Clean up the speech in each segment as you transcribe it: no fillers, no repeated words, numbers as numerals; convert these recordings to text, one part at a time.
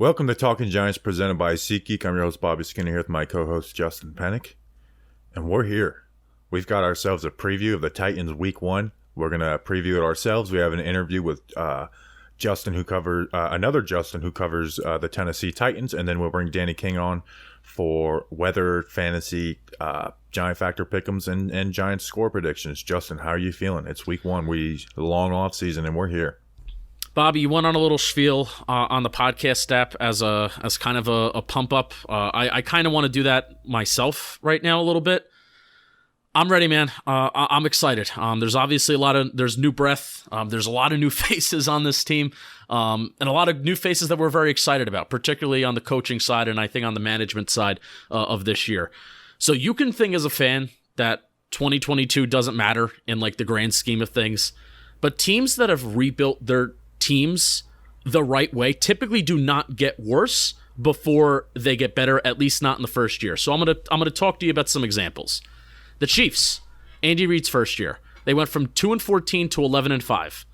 Welcome to Talking Giants presented by SeatGeek. I'm your host, Bobby Skinner, here with my co-host, Justin Penick. And we're here. We've got ourselves a preview of the Titans Week 1. We're going to preview it ourselves. We have an interview with Justin, who covers another Justin who covers the Tennessee Titans. And then we'll bring Danny King on for weather, fantasy, Giant Factor pick'ems, and Giant score predictions. Justin, how are you feeling? It's Week 1. Long off season, and we're here. Bobby, you went on a little spiel on the podcast app as kind of a pump up. I kind of want to do that myself right now a little bit. I'm ready, man. I'm excited. There's obviously there's new breath. There's a lot of new faces on this team, and a lot of new faces that we're very excited about, particularly on the coaching side and I think on the management side of this year. So you can think as a fan that 2022 doesn't matter in like the grand scheme of things, but teams that have rebuilt their teams the right way typically do not get worse before they get better, at least not in the first year. So I'm gonna talk to you about some examples. The Chiefs, Andy Reid's first year, they went from 2-14 to 11-5.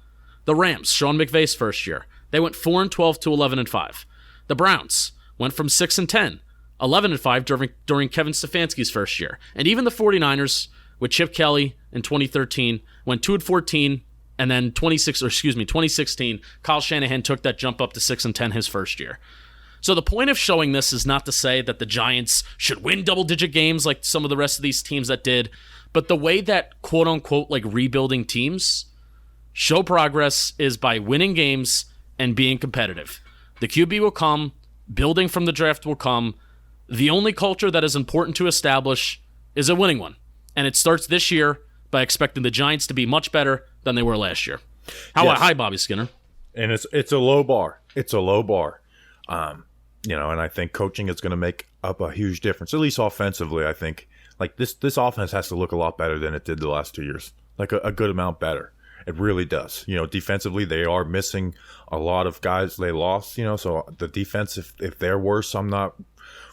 The Rams, Sean McVay's first year, they went 4-12 to 11-5. The Browns went from 6-10, 11-5 during Kevin Stefanski's first year. And even the 49ers with Chip Kelly in 2013 went 2-14. And then 2016, Kyle Shanahan took that jump up to 6-10 his first year. So the point of showing this is not to say that the Giants should win double-digit games like some of the rest of these teams that did, but the way that quote-unquote like rebuilding teams show progress is by winning games and being competitive. The QB will come, building from the draft will come. The only culture that is important to establish is a winning one. And it starts this year by expecting the Giants to be much better than they were last year. Hi, Bobby Skinner. And it's a low bar. It's a low bar. And I think coaching is going to make up a huge difference, at least offensively. I think like this offense has to look a lot better than it did the last 2 years, like a good amount better. It really does. Defensively, they are missing a lot of guys they lost, so the defense, if they're worse, I'm not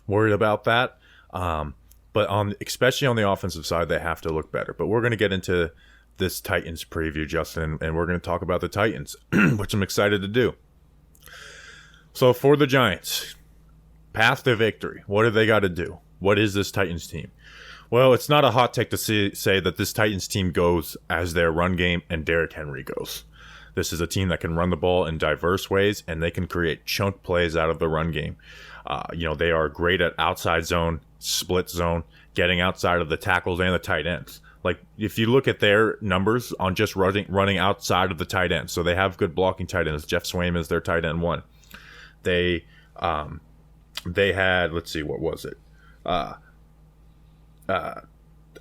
worried about that. But especially on the offensive side, they have to look better. But we're going to get into this Titans preview, Justin, and we're going to talk about the Titans, which I'm excited to do. So for the Giants, path to victory, what do they got to do? What is this Titans team? Well, it's not a hot take to say that this Titans team goes as their run game and Derrick Henry goes. This is a team that can run the ball in diverse ways, and they can create chunk plays out of the run game. They are great at outside zone, split zone, getting outside of the tackles and the tight ends. Like, if you look at their numbers on just running outside of the tight ends, so they have good blocking tight ends. Jeff Swaim is their tight end one. They had, let's see, what was it?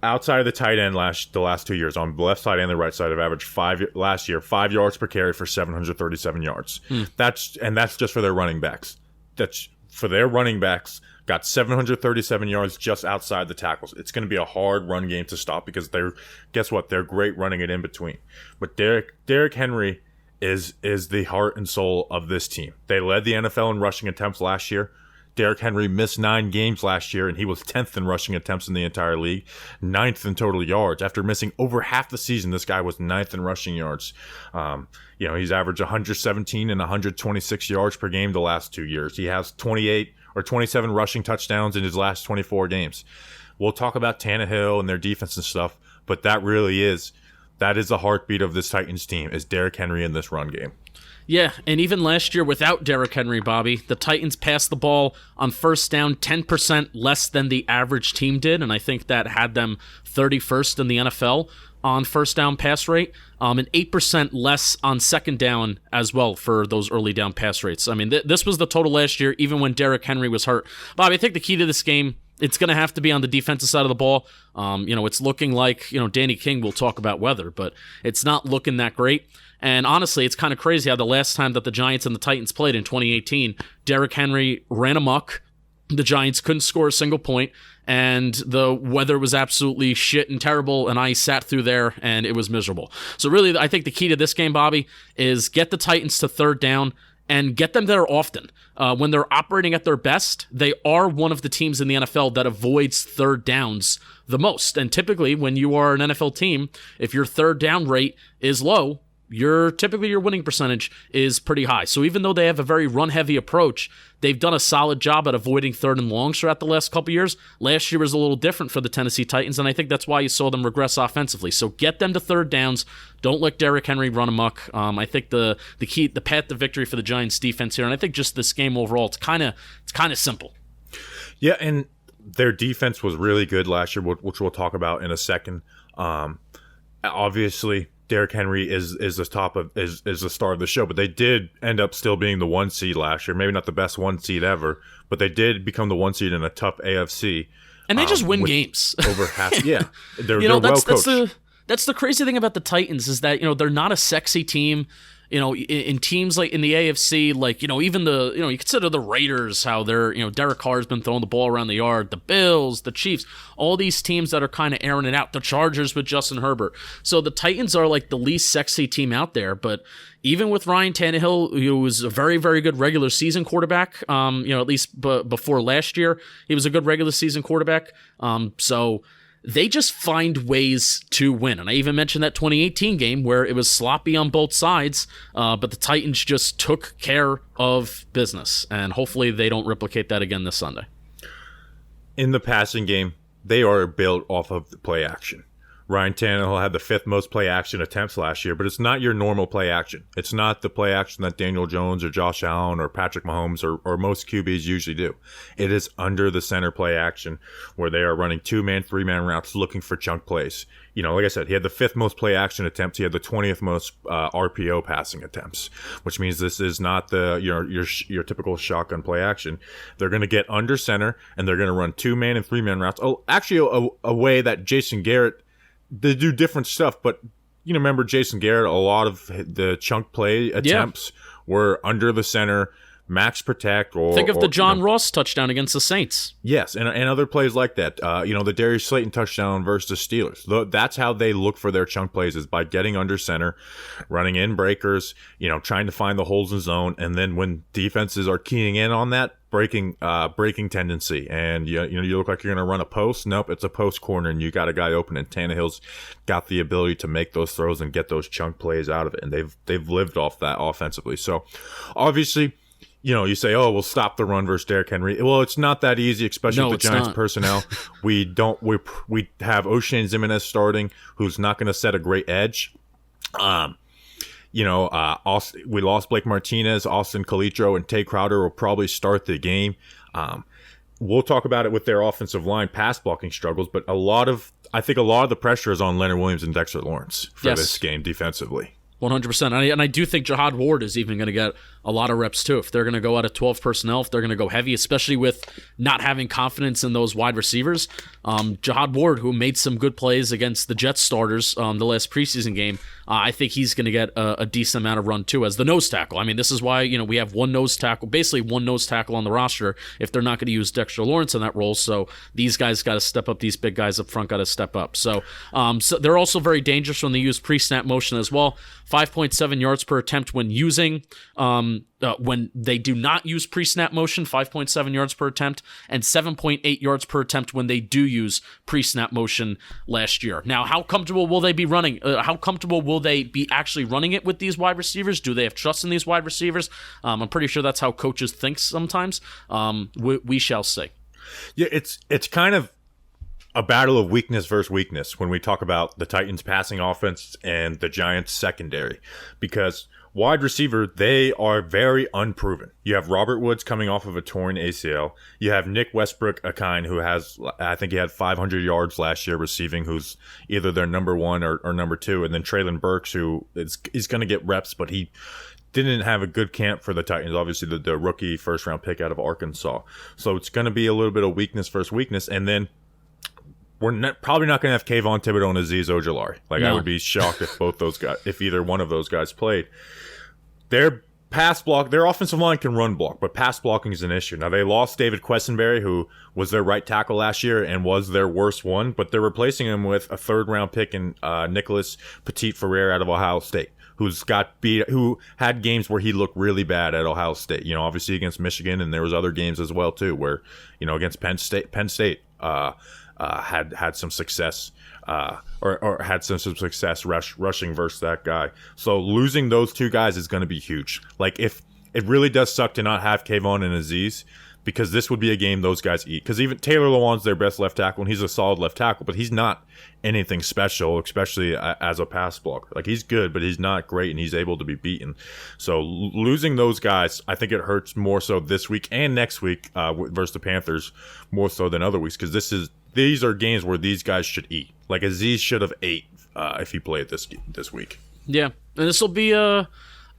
Outside of the tight end the last 2 years, on the left side and the right side, have averaged 5 yards per carry for 737 yards. That's just for their running backs. That's for their running backs. Got 737 yards just outside the tackles. It's going to be a hard run game to stop because they're great running it in between. But Derrick Henry is the heart and soul of this team. They led the NFL in rushing attempts last year. Derrick Henry missed 9 games last year, and he was 10th in rushing attempts in the entire league, 9th in total yards. After missing over half the season, this guy was 9th in rushing yards. He's averaged 117 and 126 yards per game the last 2 years. He has 28 or 27 rushing touchdowns in his last 24 games. We'll talk about Tannehill and their defense and stuff, but that is the heartbeat of this Titans team, is Derrick Henry in this run game. Yeah, and even last year without Derrick Henry, Bobby, the Titans passed the ball on first down 10% less than the average team did, and I think that had them 31st in the NFL on first down pass rate, and 8% less on second down as well for those early down pass rates. I mean, this was the total last year, even when Derrick Henry was hurt. Bobby, I think the key to this game, it's going to have to be on the defensive side of the ball. It's looking like, Danny King will talk about weather, but it's not looking that great. And honestly, it's kind of crazy how the last time that the Giants and the Titans played in 2018, Derrick Henry ran amok. The Giants couldn't score a single point, and the weather was absolutely shit and terrible, and I sat through there, and it was miserable. So really, I think the key to this game, Bobby, is get the Titans to third down and get them there often. When they're operating at their best, they are one of the teams in the NFL that avoids third downs the most. And typically, when you are an NFL team, if your third down rate is low, typically your winning percentage is pretty high. So even though they have a very run-heavy approach, they've done a solid job at avoiding third and longs throughout the last couple years. Last year was a little different for the Tennessee Titans, and I think that's why you saw them regress offensively. So get them to third downs. Don't let Derrick Henry run amok. I think the path to victory for the Giants defense here, and I think just this game overall, it's kind of simple. Yeah, and their defense was really good last year, which we'll talk about in a second. Obviously, Derrick Henry is the star of the show, but they did end up still being the 1 seed last year. Maybe not the best 1 seed ever, but they did become the 1 seed in a tough AFC. And they just win games. Over half, yeah. They're well coached. That's the crazy thing about the Titans is that, they're not a sexy team. In teams like in the AFC, like, even you consider the Raiders, how they're, Derek Carr's been throwing the ball around the yard, the Bills, the Chiefs, all these teams that are kind of airing it out, the Chargers with Justin Herbert. So the Titans are like the least sexy team out there, but even with Ryan Tannehill, who was a very, very good regular season quarterback, at least before last year, he was a good regular season quarterback. So they just find ways to win. And I even mentioned that 2018 game where it was sloppy on both sides, but the Titans just took care of business. And hopefully they don't replicate that again this Sunday. In the passing game, they are built off of the play action. Ryan Tannehill had the 5th most play action attempts last year, but it's not your normal play action. It's not the play action that Daniel Jones or Josh Allen or Patrick Mahomes or most QBs usually do. It is under the center play action where they are running 2-man, 3-man routes looking for chunk plays. Like I said, he had the 5th most play action attempts. He had the 20th most RPO passing attempts, which means this is not your typical shotgun play action. They're going to get under center and they're going to run 2-man and 3-man routes. Oh, actually a way that Jason Garrett, they do different stuff, but remember Jason Garrett, a lot of the chunk play attempts were under the center, max protect. Think of the John Ross touchdown against the Saints. Yes, and other plays like that. The Darius Slayton touchdown versus the Steelers. That's how they look for their chunk plays, is by getting under center, running in breakers, trying to find the holes in zone, and then when defenses are keying in on that, breaking tendency, and you look like you're going to run a post. Nope, it's a post corner, and you got a guy open, and Tannehill's got the ability to make those throws and get those chunk plays out of it, and they've lived off that offensively. So, obviously, you say, oh, we'll stop the run versus Derrick Henry. Well, it's not that easy, especially with the Giants personnel. We have O'Shane Ximines starting, who's not going to set a great edge. We lost Blake Martinez, Austin Calitro, and Tay Crowder will probably start the game. We'll talk about it with their offensive line pass blocking struggles, but I think a lot of the pressure is on Leonard Williams and Dexter Lawrence for this game defensively. 100%. And I do think Jihad Ward is even going to get a lot of reps too. If they're going to go out of 12 personnel, if they're going to go heavy, especially with not having confidence in those wide receivers. Jihad Ward, who made some good plays against the Jets starters the last preseason game, I think he's going to get a decent amount of run too as the nose tackle. I mean, this is why we have one nose tackle on the roster if they're not going to use Dexter Lawrence in that role. So these guys got to step up. These big guys up front got to step up. So they're also very dangerous when they use pre-snap motion as well. 5.7 yards per attempt when using. When they do not use pre-snap motion, 5.7 yards per attempt, and 7.8 yards per attempt when they do use pre-snap motion last year. Now, how comfortable will they be running? How comfortable will they be actually running it with these wide receivers? Do they have trust in these wide receivers? I'm pretty sure that's how coaches think sometimes. We shall see. Yeah, it's kind of a battle of weakness versus weakness when we talk about the Titans passing offense and the Giants secondary, because wide receiver, they are very unproven. You have Robert Woods coming off of a torn ACL. You have Nick Westbrook-Akine, who I think he had 500 yards last year receiving, who's either their number 1 or number 2. And then Traylon Burks, who is going to get reps, but he didn't have a good camp for the Titans. Obviously, the rookie first-round pick out of Arkansas. So it's going to be a little bit of weakness versus weakness. And then we're probably not going to have Kayvon Thibodeau and Azeez Ojulari. No. I would be shocked if either one of those guys played. Their offensive line can run block, but pass blocking is an issue. Now, they lost David Quessenberry, who was their right tackle last year and was their worst one, but they're replacing him with a third-round pick in Nicholas Petit-Ferrer out of Ohio State, who had games where he looked really bad at Ohio State. Obviously against Michigan, and there was other games as well too, where against Penn State. had some success. Or had some success rushing versus that guy. So losing those two guys is going to be huge. Like, if it really does suck to not have Kayvon and Aziz, because this would be a game those guys eat. Because even Taylor Lewan's their best left tackle, and he's a solid left tackle, but he's not anything special, especially as a pass blocker. Like, he's good, but he's not great, and he's able to be beaten. So losing those guys, I think it hurts more so this week and next week versus the Panthers, more so than other weeks, because these are games where these guys should eat. Like, Aziz should have ate if he played this week. Yeah, and this will be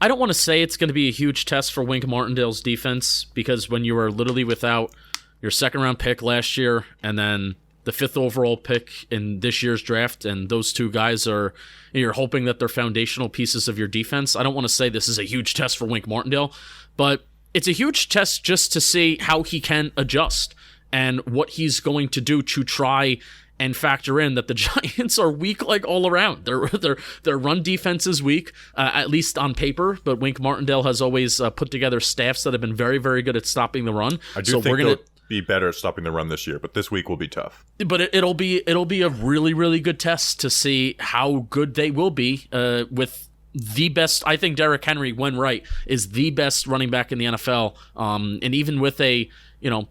I don't want to say it's going to be a huge test for Wink Martindale's defense, because when you were literally without your second-round pick last year and then the 5th overall pick in this year's draft, and those two guys you're hoping that they're foundational pieces of your defense, I don't want to say this is a huge test for Wink Martindale, but it's a huge test just to see how he can adjust and what he's going to do to try and factor in that the Giants are weak, like, all around. Their run defense is weak, at least on paper, but Wink Martindale has always put together staffs that have been very, very good at stopping the run. I do think they'll be better at stopping the run this year, but this week will be tough. But it'll be a really, really good test to see how good they will be with the best. I think Derrick Henry, when right, is the best running back in the NFL, and even with a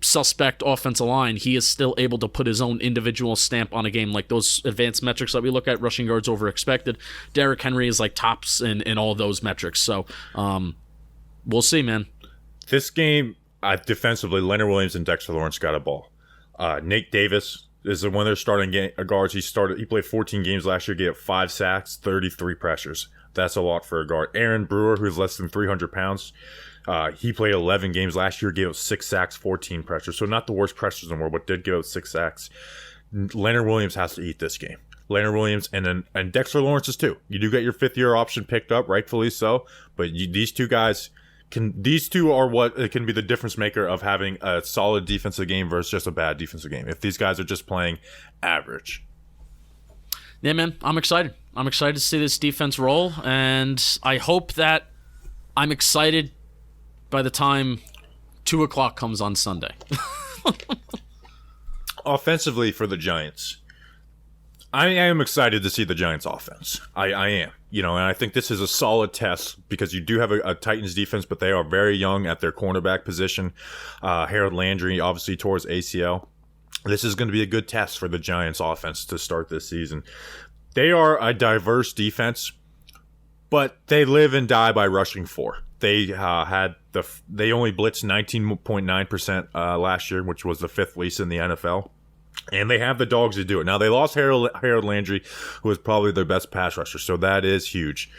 suspect offensive line, he is still able to put his own individual stamp on a game. Like those advanced metrics that we look at, rushing yards over expected, Derrick Henry is like tops in all those metrics. So we'll see, man. This game, defensively, Leonard Williams and Dexter Lawrence got a ball. Nate Davis is one of their starting guards. He played 14 games last year, gave 5 sacks, 33 pressures. That's a lot for a guard. Aaron Brewer, who's less than 300 pounds, he played 11 games last year, gave up 6 sacks, 14 pressures. So not the worst pressures in the world, but did give up 6 sacks. Leonard Williams has to eat this game. Leonard Williams and Dexter Lawrence too. You do get your 5th-year option picked up, rightfully so. But these two guys are what it can be the difference maker of having a solid defensive game versus just a bad defensive game. If these guys are just playing average. Yeah, man, I'm excited. I'm excited to see this defense roll, and I hope that I'm excited by the time 2 o'clock comes on Sunday. Offensively for the Giants, I am excited to see the Giants offense. I am. And I think this is a solid test because you do have a Titans defense, but they are very young at their cornerback position. Harold Landry obviously tore his ACL. This is going to be a good test for the Giants offense to start this season. They are a diverse defense, but they live and die by rushing 4. They they only blitzed 19.9% last year, which was the 5th least in the NFL. And they have the dogs to do it. Now, they lost Harold Landry, who was probably their best pass rusher, so that is huge.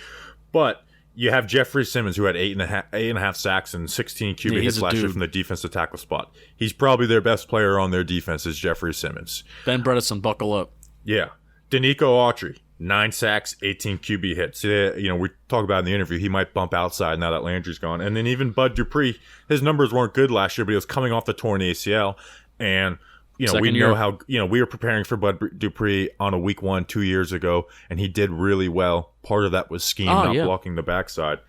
But you have Jeffrey Simmons, who had 8.5 sacks and 16 QB hits last year from the defensive tackle spot. He's probably their best player on their defense is Jeffrey Simmons. Ben Bredesen, buckle up. Yeah. Danico Autry, 9 sacks, 18 QB hits. We talk about in the interview, he might bump outside now that Landry's gone. And then even Bud Dupree, his numbers weren't good last year, but he was coming off the torn ACL. And, we know how, we were preparing for Bud Dupree on a week 1 2 years ago, and he did really well. Part of that was scheme, not blocking the backside.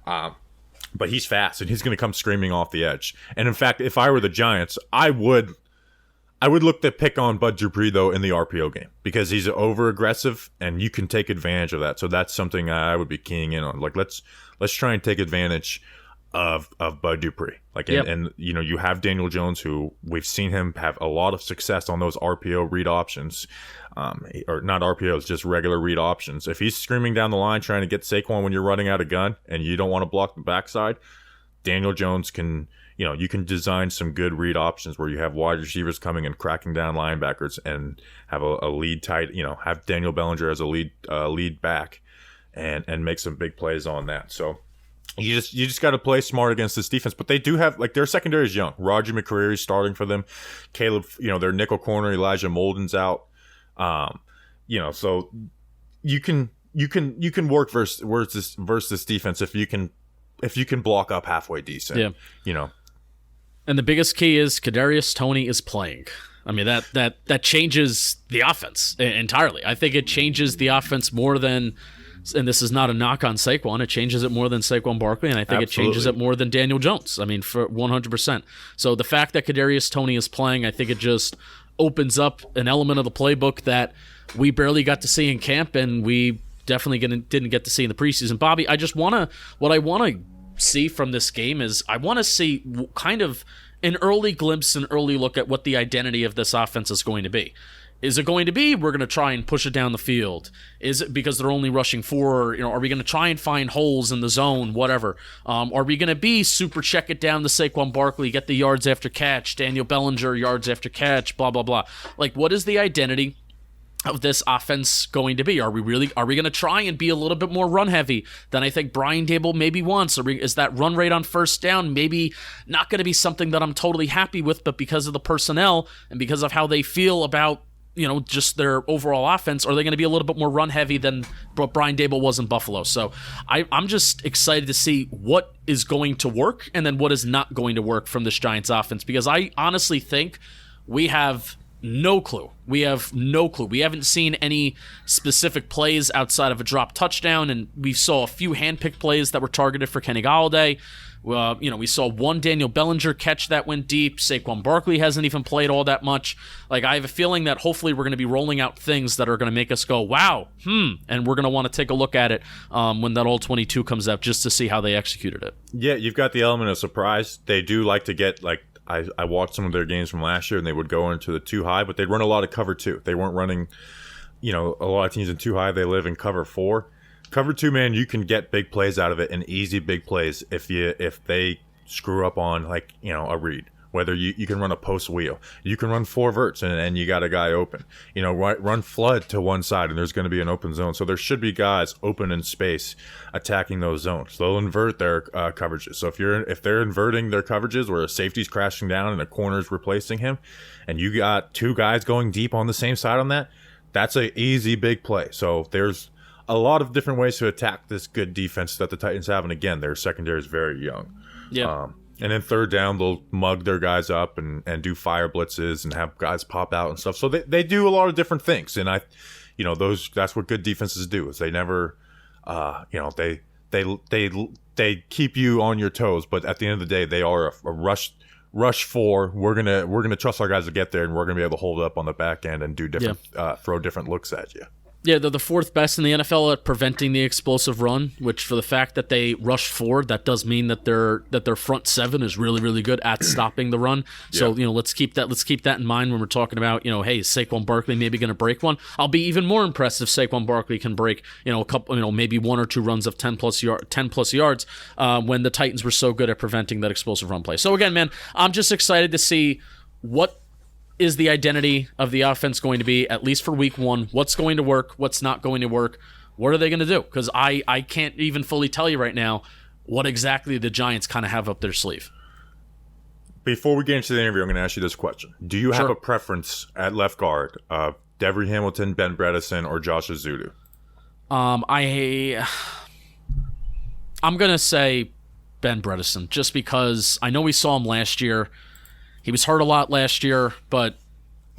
But he's fast, and he's going to come screaming off the edge. And in fact, if I were the Giants, I would look to pick on Bud Dupree, though, in the RPO game because he's over-aggressive, and you can take advantage of that. So that's something I would be keying in on. Like, let's try and take advantage of Bud Dupree. Like, and you have Daniel Jones, who we've seen him have a lot of success on those RPO read options, or not RPOs, just regular read options. If he's screaming down the line trying to get Saquon when you're running out of gun and you don't want to block the backside, Daniel Jones can. You can design some good read options where you have wide receivers coming and cracking down linebackers and have a lead tight, have Daniel Bellinger as a lead back and make some big plays on that. So you just got to play smart against this defense. But they do have, their secondary is young. Roger McCreary's starting for them. Caleb, their nickel corner, Elijah Molden's out. So you can work versus this defense if you can block up halfway decent. Yeah. And the biggest key is Kadarius Toney is playing. I mean, that changes the offense entirely. I think it changes the offense more than, and this is not a knock on Saquon, it changes it more than Saquon Barkley, and I think it changes it more than Daniel Jones. I mean, for 100%. So the fact that Kadarius Toney is playing, I think it just opens up an element of the playbook that we barely got to see in camp, and we definitely didn't get to see in the preseason. Bobby, what I want to see from this game is I want to see kind of an early glimpse, an early look at what the identity of this offense is going to be. Is it going to be we're going to try and push it down the field? Is it because they're only rushing 4? Are we going to try and find holes in the zone? Whatever. Are we going to be super check it down to Saquon Barkley, get the yards after catch, Daniel Bellinger yards after catch, blah blah blah? Like, what is the identity of this offense going to be? Are we going to try and be a little bit more run heavy than I think Brian Daboll maybe wants? Is that run rate on first down maybe not going to be something that I'm totally happy with, but because of the personnel and because of how they feel about just their overall offense, are they going to be a little bit more run heavy than what Brian Daboll was in Buffalo? So I'm just excited to see what is going to work and then what is not going to work from this Giants offense, because I honestly think we have no clue. We haven't seen any specific plays outside of a drop touchdown, and we saw a few handpicked plays that were targeted for Kenny Golladay. We saw one Daniel Bellinger catch that went deep. Saquon Barkley hasn't even played all that much. Like, I have a feeling that hopefully we're going to be rolling out things that are going to make us go, wow, and we're going to want to take a look at it when that all 22 comes out, just to see how they executed it. Yeah, you've got the element of surprise. They do like to get, like, I watched some of their games from last year, and they would go into the 2 high, but they'd run a lot of cover 2. They weren't running, a lot of teams in 2 high. They live in cover 4. Cover 2, man, you can get big plays out of it, and easy big plays if they screw up on, like, a read. Whether you can run a post wheel, you can run 4 verts, and you got a guy open. Run flood to one side, and there's going to be an open zone. So there should be guys open in space attacking those zones. They'll invert their coverages. So if they're inverting their coverages where a safety's crashing down and a corner's replacing him, and you got 2 guys going deep on the same side on that, that's an easy big play. So there's a lot of different ways to attack this good defense that the Titans have, and again, their secondary is very young. Yeah. And then third down, they'll mug their guys up and do fire blitzes and have guys pop out and stuff. So they do a lot of different things, and that's what good defenses do. Is they never, they keep you on your toes, but at the end of the day, they are a rush 4. We're gonna trust our guys to get there, and we're gonna be able to hold up on the back end and do different, throw different looks at you. Yeah, they're the 4th best in the NFL at preventing the explosive run, which for the fact that they rush 4, that does mean that their front 7 is really, really good at stopping the run. So, let's keep that in mind when we're talking about, hey, is Saquon Barkley maybe going to break one? I'll be even more impressed if Saquon Barkley can break, a couple, maybe 1 or 2 runs of 10 plus yards when the Titans were so good at preventing that explosive run play. So again, man, I'm just excited to see what is the identity of the offense going to be, at least for week 1? What's going to work? What's not going to work? What are they going to do? Because I can't even fully tell you right now what exactly the Giants kind of have up their sleeve. Before we get into the interview, I'm going to ask you this question. Do you have a preference at left guard of Devery Hamilton, Ben Bredeson, or Josh Azudu? I'm going to say Ben Bredeson, just because I know we saw him last year. He was hurt a lot last year, but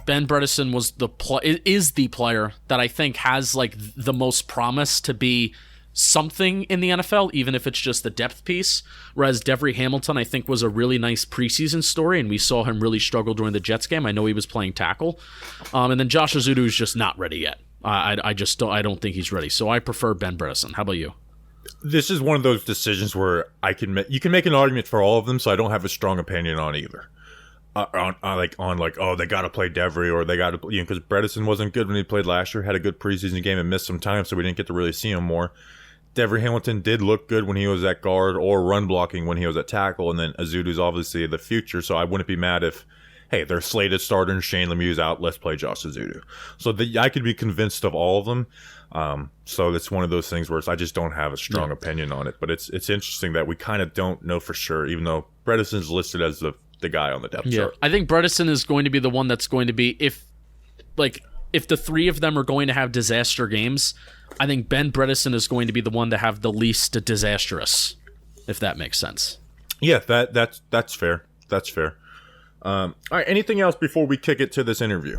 Ben Bredeson is the player that I think has like the most promise to be something in the NFL, even if it's just a depth piece. Whereas Devery Hamilton, I think, was a really nice preseason story, and we saw him really struggle during the Jets game. I know he was playing tackle, and then Josh Azudu is just not ready yet. I don't think he's ready. So I prefer Ben Bredeson. How about you? This is one of those decisions where you can make an argument for all of them, so I don't have a strong opinion on either. They got to play Devery, or they got to, because Bredeson wasn't good when he played last year, had a good preseason game and missed some time, so we didn't get to really see him more. Devery Hamilton did look good when he was at guard or run blocking when he was at tackle, and then Azudu's obviously the future, so I wouldn't be mad if, hey, they're slated starter and Shane Lemieux's out, let's play Josh Azudu. So I could be convinced of all of them. So it's one of those things where I just don't have a strong opinion on it, but it's interesting that we kind of don't know for sure, even though Bredeson's listed as the guy on the depth chart. I think Bredesen is going to be the one that's going to be, if the 3 of them are going to have disaster games, I think Ben Bredesen is going to be the one to have the least disastrous, if that makes sense. Yeah, that's fair. That's fair. All right, anything else before we kick it to this interview?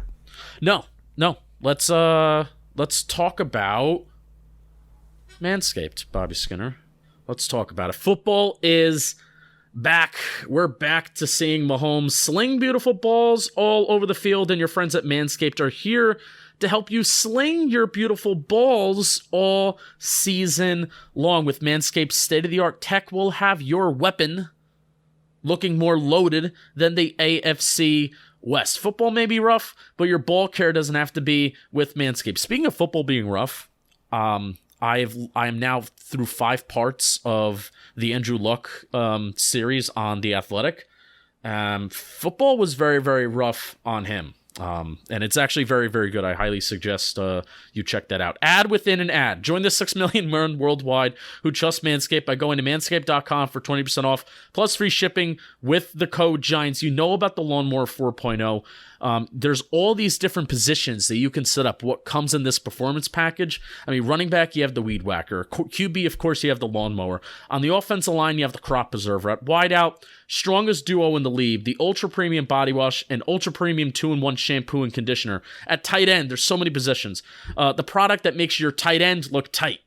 No. Let's talk about Manscaped, Bobby Skinner. Let's talk about it. Football is back. We're back to seeing Mahomes sling beautiful balls all over the field, and your friends at Manscaped are here to help you sling your beautiful balls all season long. With Manscaped's state-of-the-art tech, we'll have your weapon looking more loaded than the AFC West. Football may be rough, but your ball care doesn't have to be with Manscaped. Speaking of football being rough, I am now through 5 parts of the Andrew Luck series on The Athletic. Football was very, very rough on him. And it's actually very, very good. I highly suggest you check that out. Ad within an ad. Join the 6 million men worldwide who trust Manscaped by going to manscaped.com for 20% off plus free shipping with the code GIANTS. You know about the Lawnmower 4.0. There's all these different positions that you can set up. What comes in this performance package? I mean, running back, you have the Weed Whacker. QB, of course, you have the Lawnmower. On the offensive line, you have the Crop Preserver. At wideout, strongest duo in the league, the Ultra Premium Body Wash and Ultra Premium 2-in-1 Shampoo and Conditioner. At tight end, there's so many positions. The product that makes your tight end look tight.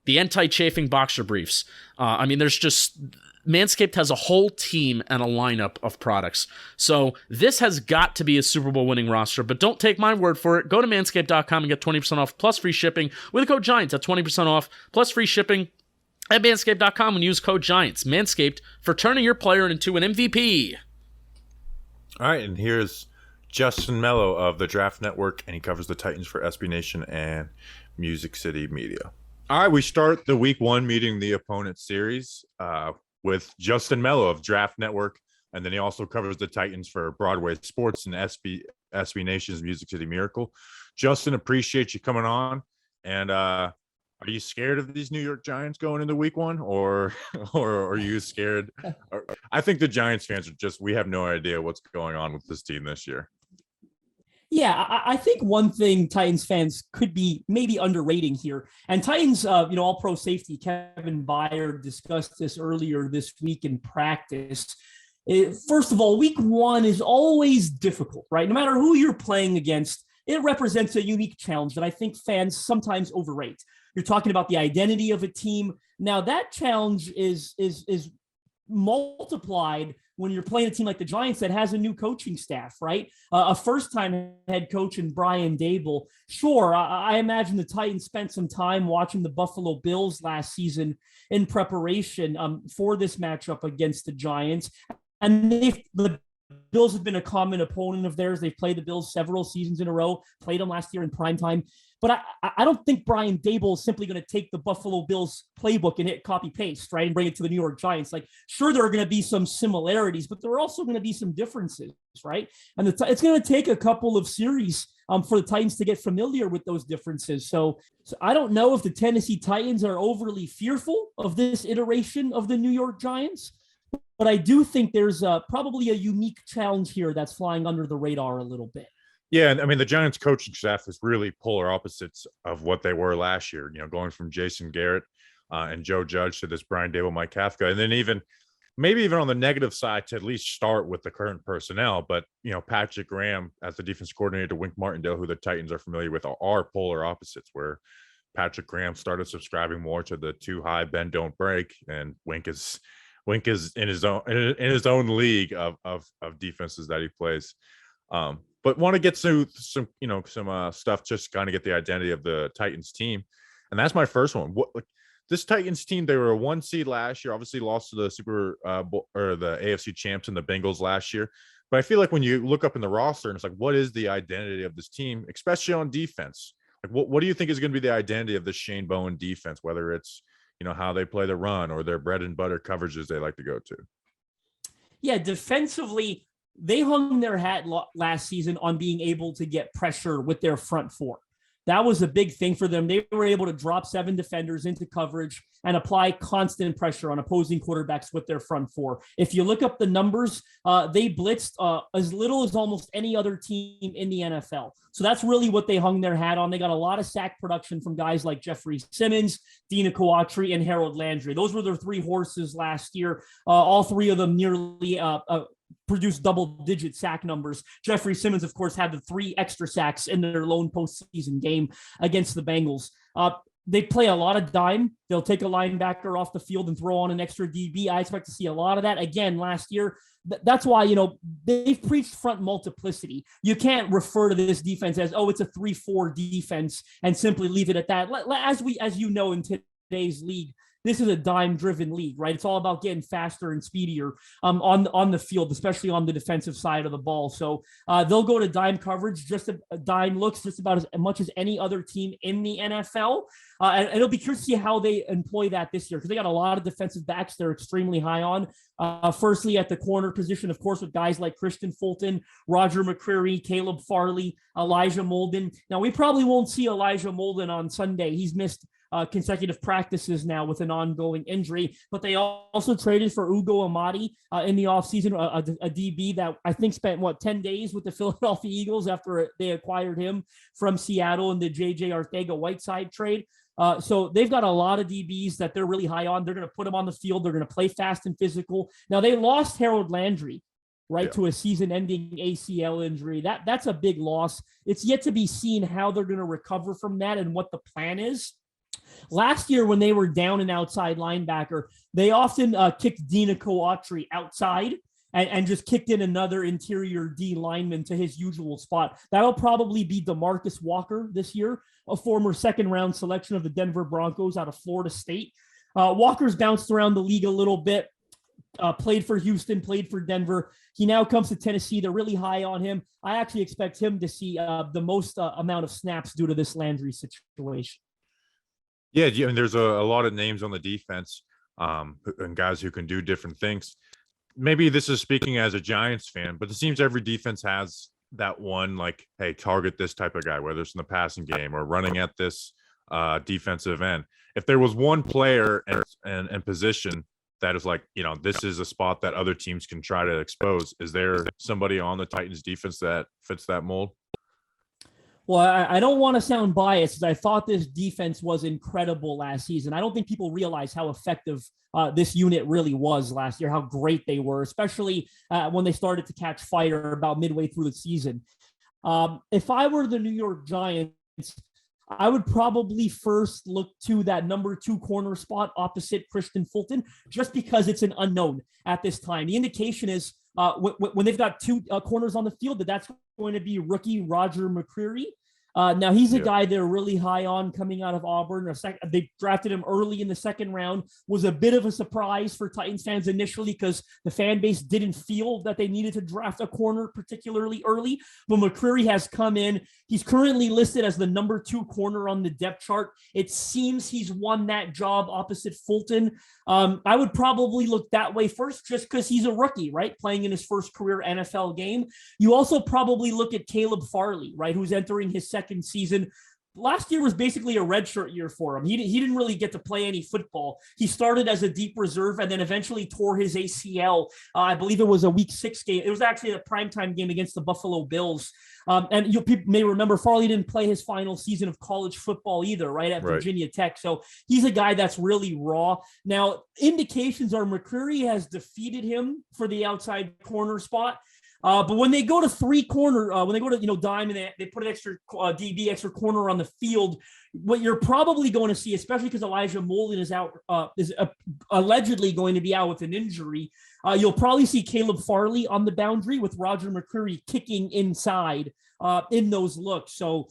The anti-chafing boxer briefs. There's just... Manscaped has a whole team and a lineup of products. So this has got to be a Super Bowl winning roster, but don't take my word for it. Go to manscaped.com and get 20% off plus free shipping with the code GIANTS at 20% off plus free shipping at manscaped.com and use code GIANTS. Manscaped, for turning your player into an MVP. All right, and here's Justin Mello of the Draft Network, and he covers the Titans for SB Nation and Music City Media. All right, we start the week 1 meeting the opponent series with Justin Mello of Draft Network, and then he also covers the Titans for Broadway Sports and SB Nation's Music City Miracle. Justin, appreciate you coming on. And are you scared of these New York Giants going into week 1, or are you scared? I think the Giants fans we have no idea what's going on with this team this year. Yeah, I think one thing Titans fans could be maybe underrating here, and Titans, all-pro safety Kevin Byard discussed this earlier this week in practice. First of all, week 1 is always difficult, right? No matter who you're playing against, it represents a unique challenge that I think fans sometimes overrate. You're talking about the identity of a team. Now, that challenge is multiplied when you're playing a team like the Giants that has a new coaching staff, right? A first-time head coach in Brian Daboll. Sure, I imagine the Titans spent some time watching the Buffalo Bills last season in preparation for this matchup against the Giants. And the Bills have been a common opponent of theirs. They've played the Bills several seasons in a row, played them last year in primetime. But I don't think Brian Daboll is simply going to take the Buffalo Bills playbook and hit copy paste, right, and bring it to the New York Giants. Like, sure, there are going to be some similarities, but there are also going to be some differences, right? And it's going to take a couple of series for the Titans to get familiar with those differences. So I don't know if the Tennessee Titans are overly fearful of this iteration of the New York Giants, but I do think there's probably a unique challenge here that's flying under the radar a little bit. Yeah, and I mean, the Giants coaching staff is really polar opposites of what they were last year, going from Jason Garrett and Joe Judge to this Brian Daboll, Mike Kafka, and then maybe even on the negative side to at least start with the current personnel. But, Patrick Graham as the defense coordinator, Wink Martindale, who the Titans are familiar with, are polar opposites, where Patrick Graham started subscribing more to the too high, bend, don't break, and Wink is in his own league of defenses that he plays. But want to get to some stuff, just kind of get the identity of the Titans team. And that's my first one. This Titans team, they were a 1 seed last year, obviously lost to the Super Bowl or the AFC champs and the Bengals last year. But I feel like when you look up in the roster and it's like, what is the identity of this team, especially on defense? Like, what do you think is going to be the identity of this Shane Bowen defense, whether it's, how they play the run or their bread and butter coverages they like to go to? Yeah, defensively, they hung their hat last season on being able to get pressure with their front 4. That was a big thing for them. They were able to drop 7 defenders into coverage and apply constant pressure on opposing quarterbacks with their front 4. If you look up the numbers, they blitzed as little as almost any other team in the NFL. So that's really what they hung their hat on. They got a lot of sack production from guys like Jeffrey Simmons, Dina Kawatri, and Harold Landry. Those were their 3 horses last year. All 3 of them nearly produced double-digit sack numbers. Jeffrey Simmons, of course, had the 3 extra sacks in their lone postseason game against the Bengals. They play a lot of dime. They'll take a linebacker off the field and throw on an extra DB. I expect to see a lot of that again last year. That's why, they've preached front multiplicity. You can't refer to this defense as, oh, it's a 3-4 defense and simply leave it at that. As you know, in today's league, this is a dime-driven league, right? It's all about getting faster and speedier on the field, especially on the defensive side of the ball. So they'll go to dime coverage, dime looks just about as much as any other team in the NFL. And it'll be curious to see how they employ that this year because they got a lot of defensive backs they're extremely high on. Firstly, at the corner position, of course, with guys like Christian Fulton, Roger McCreary, Caleb Farley, Elijah Molden. Now, we probably won't see Elijah Molden on Sunday. He's missed consecutive practices now with an ongoing injury, but they also traded for Ugo Amadi in the offseason, a DB that I think spent 10 days with the Philadelphia Eagles after they acquired him from Seattle in the JJ Arcega-Whiteside trade. So they've got a lot of DBs that they're really high on. They're going to put them on the field. They're going to play fast and physical. Now they lost Harold Landry, right, to a season-ending ACL injury. That's a big loss. It's yet to be seen how they're going to recover from that and what the plan is. Last year, when they were down an outside linebacker, they often kicked Dina Coautry outside and just kicked in another interior D lineman to his usual spot. That'll probably be DeMarcus Walker this year, a former second-round selection of the Denver Broncos out of Florida State. Walker's bounced around the league a little bit, played for Houston, played for Denver. He now comes to Tennessee. They're really high on him. I actually expect him to see the most amount of snaps due to this Landry situation. Yeah, and there's a lot of names on the defense and guys who can do different things. Maybe this is speaking as a Giants fan, but it seems every defense has that one, like, hey, target this type of guy, whether it's in the passing game or running at this defensive end. If there was one player and position that is like, this is a spot that other teams can try to expose, is there somebody on the Titans defense that fits that mold? Well, I don't want to sound biased because I thought this defense was incredible last season. I don't think people realize how effective this unit really was last year, how great they were, especially when they started to catch fire about midway through the season. If I were the New York Giants, I would probably first look to that number 2 corner spot opposite Christian Fulton, just because it's an unknown at this time. The indication is when they've got 2 corners on the field, that's going to be rookie Roger McCreary. Now, he's a guy they're really high on coming out of Auburn. They drafted him early in the second round. Was a bit of a surprise for Titans fans initially because the fan base didn't feel that they needed to draft a corner particularly early. But McCreary has come in. He's currently listed as the number 2 corner on the depth chart. It seems he's won that job opposite Fulton. I would probably look that way first just because he's a rookie, right? Playing in his first career NFL game. You also probably look at Caleb Farley, right? Who's entering his second season. Last year was basically a redshirt year for him. He didn't really get to play any football. He started as a deep reserve and then eventually tore his ACL. I believe it was a week 6 game. It was actually a primetime game against the Buffalo Bills. And people may remember Farley didn't play his final season of college football either, right, at Virginia Tech. So he's a guy that's really raw. Now, indications are McCreary has defeated him for the outside corner spot. But when they go to 3 corner, when they go to dime and they put an extra DB, extra corner on the field, what you're probably going to see, especially because Elijah Molden is out, is allegedly going to be out with an injury. You'll probably see Caleb Farley on the boundary with Roger McCreary kicking inside in those looks. So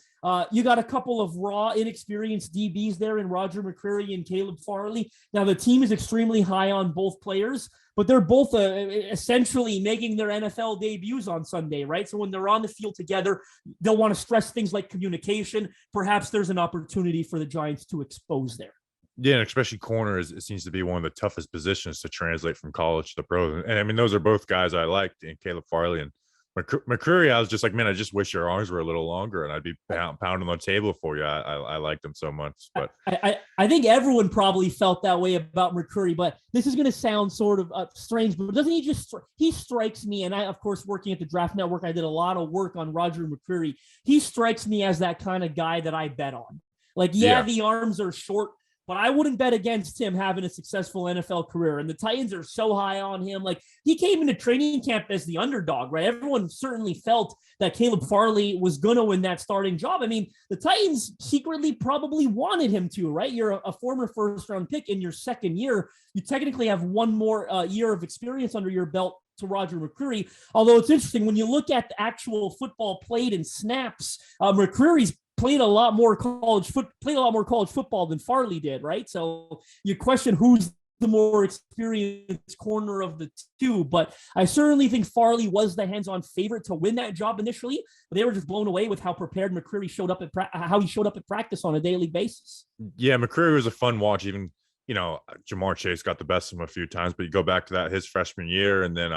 you got a couple of raw, inexperienced DBs there in Roger McCreary and Caleb Farley. Now the team is extremely high on both players, but they're both essentially making their NFL debuts on Sunday, right? So when they're on the field together, they'll want to stress things like communication. Perhaps there's an opportunity for the Giants to expose there. Yeah, and especially corners, it seems to be one of the toughest positions to translate from college to pro. And I mean, those are both guys I liked, and Caleb Farley and McCreary. I was just like, man, I just wish your arms were a little longer, and I'd be pounding on the table for you. I liked them so much. But I think everyone probably felt that way about McCreary. But this is going to sound sort of strange, but doesn't he strikes me? And I, of course, working at the Draft Network, I did a lot of work on Roger McCreary. He strikes me as that kind of guy that I bet on. Like, the arms are short, but I wouldn't bet against him having a successful NFL career. And the Titans are so high on him. Like, he came into training camp as the underdog, right? Everyone certainly felt that Caleb Farley was going to win that starting job. I mean, the Titans secretly probably wanted him to, right? You're a former first-round pick in your second year. You technically have one more year of experience under your belt to Roger McCreary. Although it's interesting, when you look at the actual football played in snaps, McCreary's played a lot more college football than Farley did, right? So you question who's the more experienced corner of the two, but I certainly think Farley was the hands-on favorite to win that job initially. But they were just blown away with how prepared McCreary showed up at practice on a daily basis. Yeah, McCreary was a fun watch. Even Jamar Chase got the best of him a few times, but you go back to that his freshman year, and then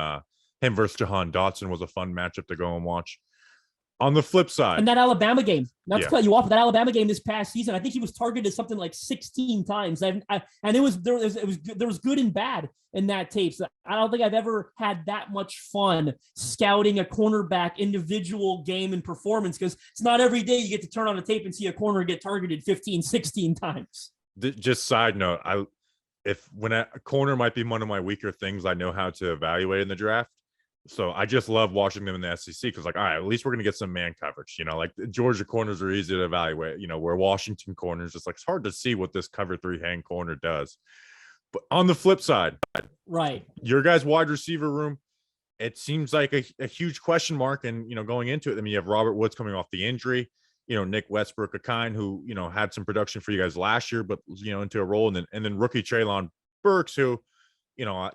him versus Jahan Dotson was a fun matchup to go and watch. On the flip side, and that Alabama game, not to cut you off, that Alabama game this past season, I think he was targeted something like 16 times, and it was good and bad in that tape. So I don't think I've ever had that much fun scouting a cornerback individual game and performance, because it's not every day you get to turn on a tape and see a corner get targeted 15, 16 times. Just side note, when a corner might be one of my weaker things, I know how to evaluate in the draft. So I just love watching them in the SEC because, like, all right, at least we're going to get some man coverage. Like the Georgia corners are easy to evaluate. Where Washington corners, it's like it's hard to see what this cover 3 hang corner does. But on the flip side, right, your guys' wide receiver room, it seems like a huge question mark. And going into it, I mean, you have Robert Woods coming off the injury. Nick Westbrook, a kind who had some production for you guys last year, but into a role, and then rookie Treylon Burks, who.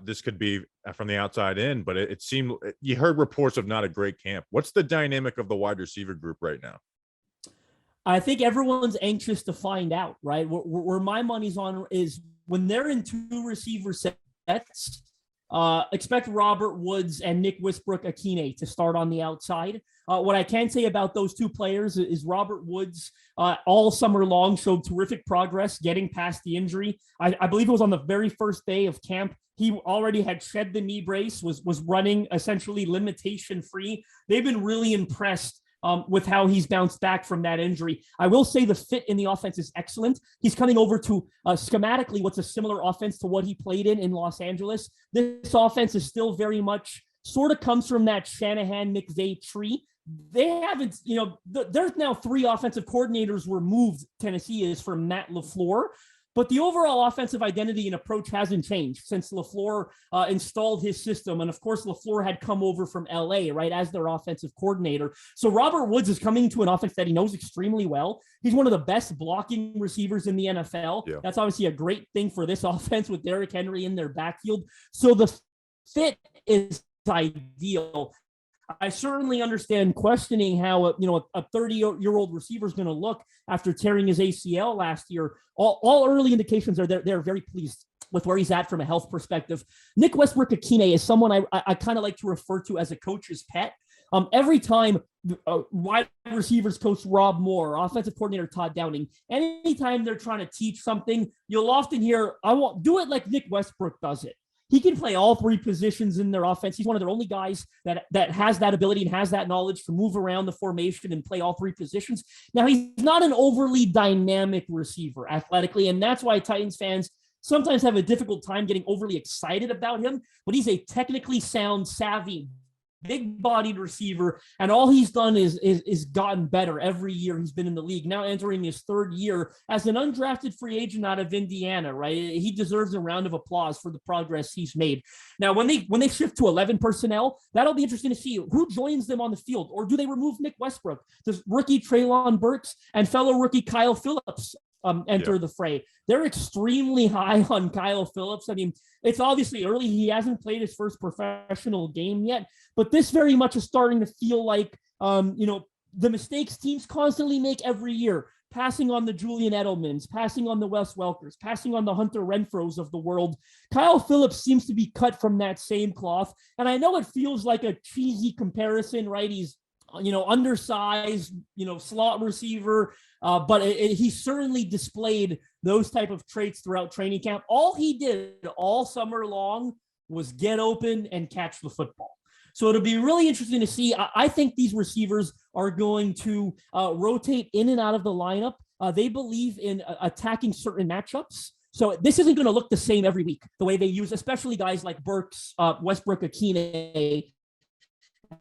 This could be from the outside in, but it seemed you heard reports of not a great camp. What's the dynamic of the wide receiver group right now? I think everyone's anxious to find out, right? Where my money's on is when they're in 2 receiver sets, expect Robert Woods and Nick Westbrook-Akine to start on the outside. What I can say about those 2 players is Robert Woods all summer long showed terrific progress getting past the injury. I believe it was on the very first day of camp. He already had shed the knee brace, was running essentially limitation free. They've been really impressed with how he's bounced back from that injury. I will say the fit in the offense is excellent. He's coming over to schematically what's a similar offense to what he played in Los Angeles. This offense is still very much sort of comes from that Shanahan-McVay tree. They haven't, there's now 3 offensive coordinators removed. Tennessee is from Matt LaFleur. But the overall offensive identity and approach hasn't changed since LaFleur installed his system. And of course, LaFleur had come over from LA, right, as their offensive coordinator. So Robert Woods is coming to an offense that he knows extremely well. He's one of the best blocking receivers in the NFL. Yeah. That's obviously a great thing for this offense with Derrick Henry in their backfield. So the fit is ideal. I certainly understand questioning how a 30-year-old receiver is going to look after tearing his ACL last year. All early indications are they're very pleased with where he's at from a health perspective. Nick Westbrook-Akine is someone I kind of like to refer to as a coach's pet. Every time wide receivers coach Rob Moore, offensive coordinator Todd Downing, anytime they're trying to teach something, you'll often hear, I won't do it like Nick Westbrook does it. He can play all 3 positions in their offense. He's one of their only guys that has that ability and has that knowledge to move around the formation and play all 3 positions. Now, he's not an overly dynamic receiver athletically, and that's why Titans fans sometimes have a difficult time getting overly excited about him, but he's a technically sound, savvy, big-bodied receiver, and all he's done is gotten better every year he's been in the league, now entering his 3rd year as an undrafted free agent out of Indiana, right? He deserves a round of applause for the progress he's made. Now, when they shift to 11 personnel, that'll be interesting to see who joins them on the field, or do they remove Nick Westbrook? Does rookie Treylon Burks and fellow rookie Kyle Phillips enter the fray? They're extremely high on Kyle Phillips. I mean, it's obviously early. He hasn't played his first professional game yet, but this very much is starting to feel like, the mistakes teams constantly make every year, passing on the Julian Edelmans, passing on the Wes Welkers, passing on the Hunter Renfros of the world. Kyle Phillips seems to be cut from that same cloth. And I know it feels like a cheesy comparison, right? He's undersized, slot receiver, but he certainly displayed those type of traits throughout training camp. All he did all summer long was get open and catch the football. So it'll be really interesting to see. I think these receivers are going to rotate in and out of the lineup they believe in attacking certain matchups. So this isn't going to look the same every week, the way they use, especially guys like Burks, Westbrook Akine,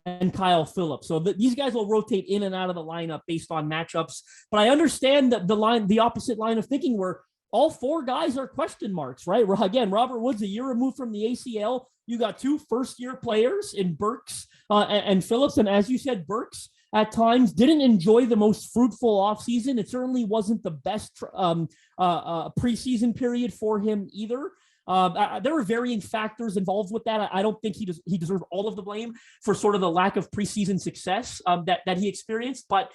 and Kyle Phillips. So these guys will rotate in and out of the lineup based on matchups. But I understand that the opposite line of thinking where all four guys are question marks, right? Again, Robert Woods, a year removed from the ACL. You got two first-year players in Burks and Phillips. And as you said, Burks at times didn't enjoy the most fruitful offseason. It certainly wasn't the best preseason period for him either. There were varying factors involved with that. I don't think he deserves all of the blame for sort of the lack of preseason success that he experienced, but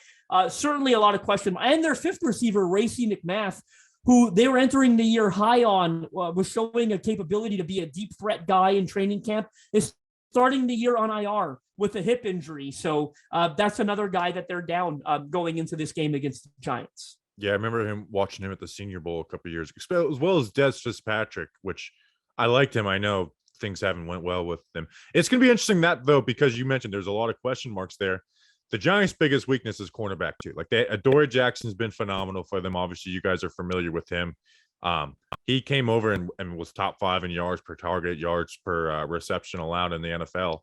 certainly a lot of question. And their fifth receiver, Racey McMath, who they were entering the year high on, was showing a capability to be a deep threat guy in training camp, is starting the year on IR with a hip injury. So that's another guy that they're down going into this game against the Giants. Yeah, I remember watching him at the Senior Bowl a couple of years ago, as well as Des Fitzpatrick, which I liked him. I know things haven't went well with them. It's going to be interesting though, because you mentioned there's a lot of question marks there. The Giants' biggest weakness is cornerback too. Like Adoree Jackson's been phenomenal for them. Obviously, you guys are familiar with him. He came over and was top 5 in yards per target, yards per reception allowed in the NFL.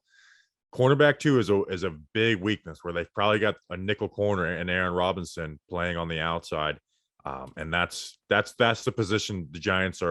Cornerback too is a big weakness where they've probably got a nickel corner and Aaron Robinson playing on the outside, and that's the position the Giants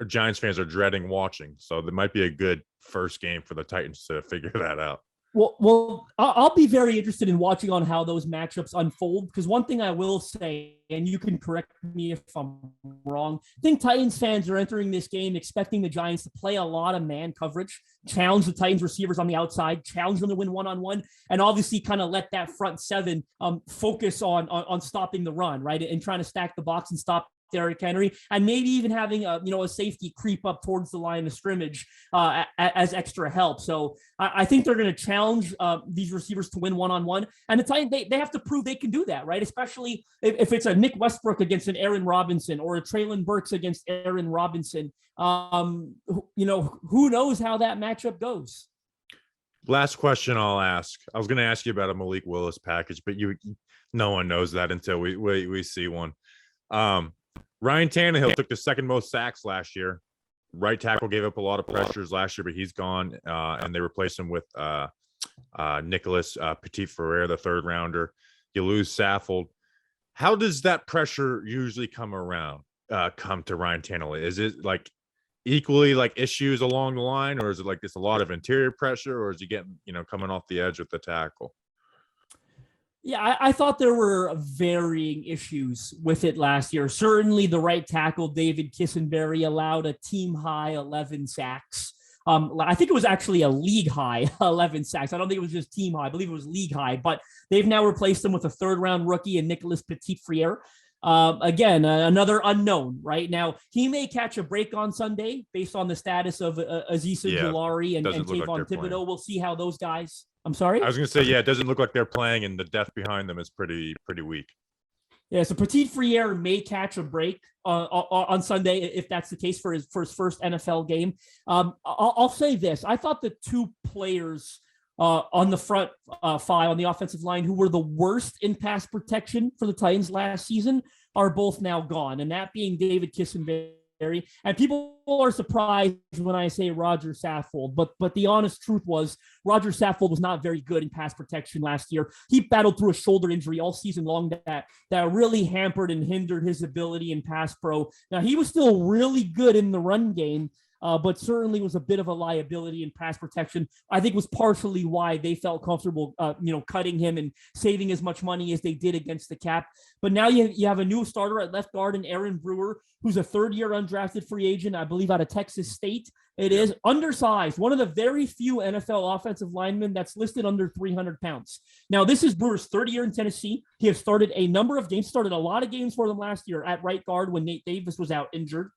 Giants fans are dreading watching. So there might be a good first game for the Titans to figure that out. Well, I'll be very interested in watching on how those matchups unfold, because one thing I will say, and you can correct me if I'm wrong, I think Titans fans are entering this game expecting the Giants to play a lot of man coverage, challenge the Titans receivers on the outside, challenge them to win one-on-one, and obviously kind of let that front seven focus on stopping the run, right, and trying to stack the box and stop Derrick Henry, and maybe even having a safety creep up towards the line of scrimmage as extra help. So I think they're going to challenge these receivers to win one-on-one, and the Titans, they have to prove they can do that, right? Especially if it's a Nick Westbrook against an Aaron Robinson or a Treylon Burks against Aaron Robinson. Who knows how that matchup goes? Last question I'll ask. I was going to ask you about a Malik Willis package, but no one knows that until we see one. Ryan Tannehill took the second most sacks last year. Right tackle gave up a lot of pressures last year, but he's gone, and they replaced him with Nicholas Petit-Frere, the third rounder. You lose Saffold. How does that pressure usually come to Ryan Tannehill? Is it like equally like issues along the line, or is it like this a lot of interior pressure, or is he getting coming off the edge with the tackle? Yeah, I thought there were varying issues with it last year. Certainly the right tackle, David Kissenberry, allowed a team-high 11 sacks. I think it was actually a league-high 11 sacks. I don't think it was just team-high. I believe it was league-high. But they've now replaced him with a third-round rookie and Nicholas Petit-Frere. Again, another unknown right now. He may catch a break on Sunday based on the status of Azeez Ojulari and Kayvon Thibodeau. We'll see how those guys. I'm sorry. I was going to say, it doesn't look like they're playing, and the depth behind them is pretty weak. Yeah, so Petit-Frere may catch a break on Sunday if that's the case for his first NFL game. I'll say this: I thought the two players on the front five on the offensive line who were the worst in pass protection for the Titans last season are both now gone, and that being David Kissenberry. And people are surprised when I say Roger Saffold, but the honest truth was Roger Saffold was not very good in pass protection last year. He battled through a shoulder injury all season long that really hampered and hindered his ability in pass pro. Now, he was still really good in the run game, but certainly was a bit of a liability in pass protection. I think was partially why they felt comfortable, cutting him and saving as much money as they did against the cap. But now you have a new starter at left guard in Aaron Brewer, who's a third-year undrafted free agent, I believe out of Texas State. It is undersized, one of the very few NFL offensive linemen that's listed under 300 pounds. Now, this is Brewer's third year in Tennessee. He has started a number of games, started a lot of games for them last year at right guard when Nate Davis was out injured.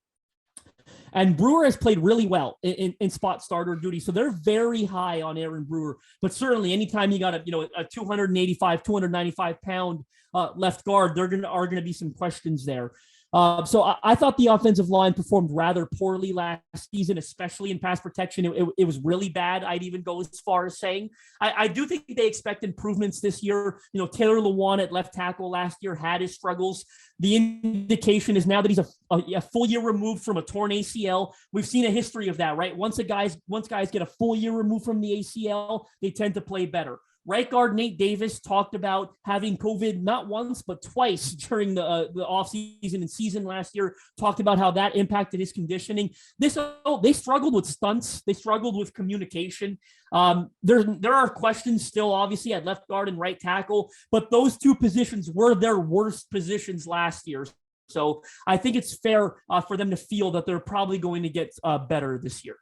And Brewer has played really well in spot starter duty. So they're very high on Aaron Brewer. But certainly anytime you got a 285, 295 pound left guard, are going to be some questions there. So I thought the offensive line performed rather poorly last season, especially in pass protection. It was really bad. I'd even go as far as saying I do think they expect improvements this year. Taylor Lewan at left tackle last year had his struggles. The indication is now that he's a full year removed from a torn ACL. We've seen a history of that, right? Once guys get a full year removed from the ACL, they tend to play better. Right guard Nate Davis talked about having COVID not once, but twice during the offseason and season last year, talked about how that impacted his conditioning. They struggled with stunts. They struggled with communication. There are questions still, obviously, at left guard and right tackle, but those two positions were their worst positions last year. So I think it's fair for them to feel that they're probably going to get better this year.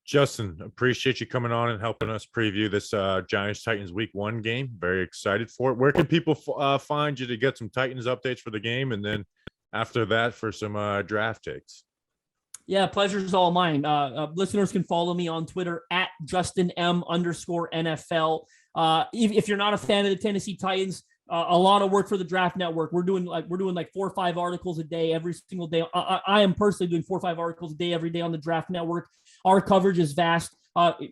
Justin, appreciate you coming on and helping us preview this Giants-Titans Week 1 game. Very excited for it. Where can people find you to get some Titans updates for the game, and then after that for some draft takes? Yeah, pleasure's all mine. Listeners can follow me on Twitter at JustinM_NFL. If you're not a fan of the Tennessee Titans, a lot of work for the Draft Network. We're doing like 4 or 5 articles a day every single day. I am personally doing 4 or 5 articles a day every day on the Draft Network. Our coverage is vast.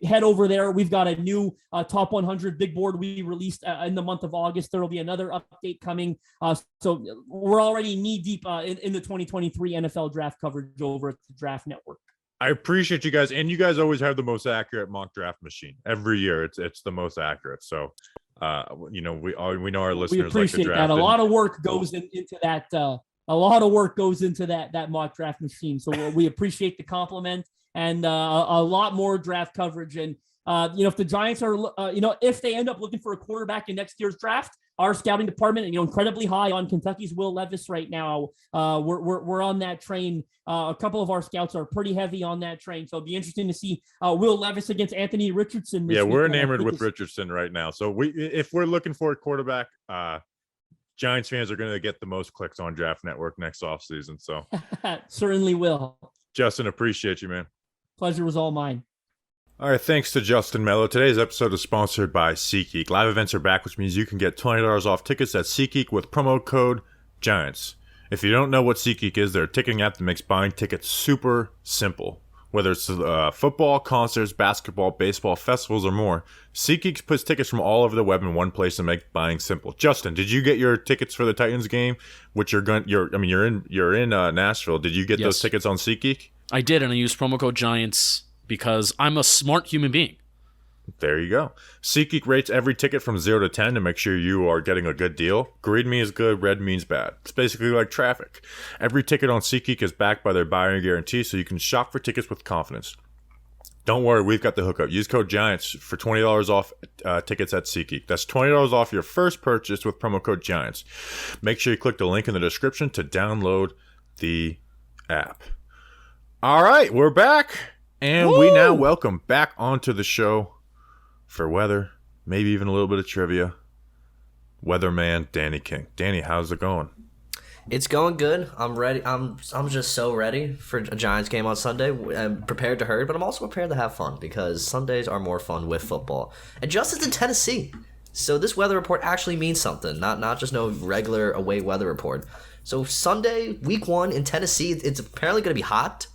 Head over there. We've got a new top 100 big board we released in the month of August. There will be another update coming. So we're already knee deep in the 2023 NFL draft coverage over at the Draft Network. I appreciate you guys, and you guys always have the most accurate mock draft machine every year. It's the most accurate. So we know our listeners. We appreciate like the draft. that. A lot of work goes into that. A lot of work goes into that mock draft machine. So we appreciate the compliment, and a lot more draft coverage. And if the Giants are, if they end up looking for a quarterback in next year's draft, our scouting department, incredibly high on Kentucky's Will Levis right now. We're on that train. A couple of our scouts are pretty heavy on that train. So it'll be interesting to see Will Levis against Anthony Richardson. Yeah, we're enamored with Richardson right now. So if we're looking for a quarterback, Giants fans are going to get the most clicks on Draft Network next offseason. So certainly will. Justin, appreciate you, man. Pleasure was all mine. All right, thanks to Justin Mello. Today's episode is sponsored by SeatGeek. Live events are back, which means you can get $20 off tickets at SeatGeek with promo code GIANTS. If you don't know what SeatGeek is, they're a ticketing app that makes buying tickets super simple. Whether it's football, concerts, basketball, baseball, festivals, or more, SeatGeek puts tickets from all over the web in one place to make buying simple. Justin, did you get your tickets for the Titans game? Which you're in Nashville. Did you get those tickets on SeatGeek? I did, and I used promo code GIANTS because I'm a smart human being. There you go. SeatGeek rates every ticket from 0 to 10 to make sure you are getting a good deal. Green means good, red means bad. It's basically like traffic. Every ticket on SeatGeek is backed by their buyer guarantee, so you can shop for tickets with confidence. Don't worry, we've got the hookup. Use code GIANTS for $20 off tickets at SeatGeek. That's $20 off your first purchase with promo code GIANTS. Make sure you click the link in the description to download the app. All right, we're back. And we now welcome back onto the show for weather, maybe even a little bit of trivia, weatherman Danny King. Danny, how's it going? It's going good. I'm ready. I'm just so ready for a Giants game on Sunday. I'm prepared to hurt, but I'm also prepared to have fun because Sundays are more fun with football. And Justin's in Tennessee, so this weather report actually means something, not just no regular away weather report. So Sunday, week 1 in Tennessee, it's apparently going to be hot.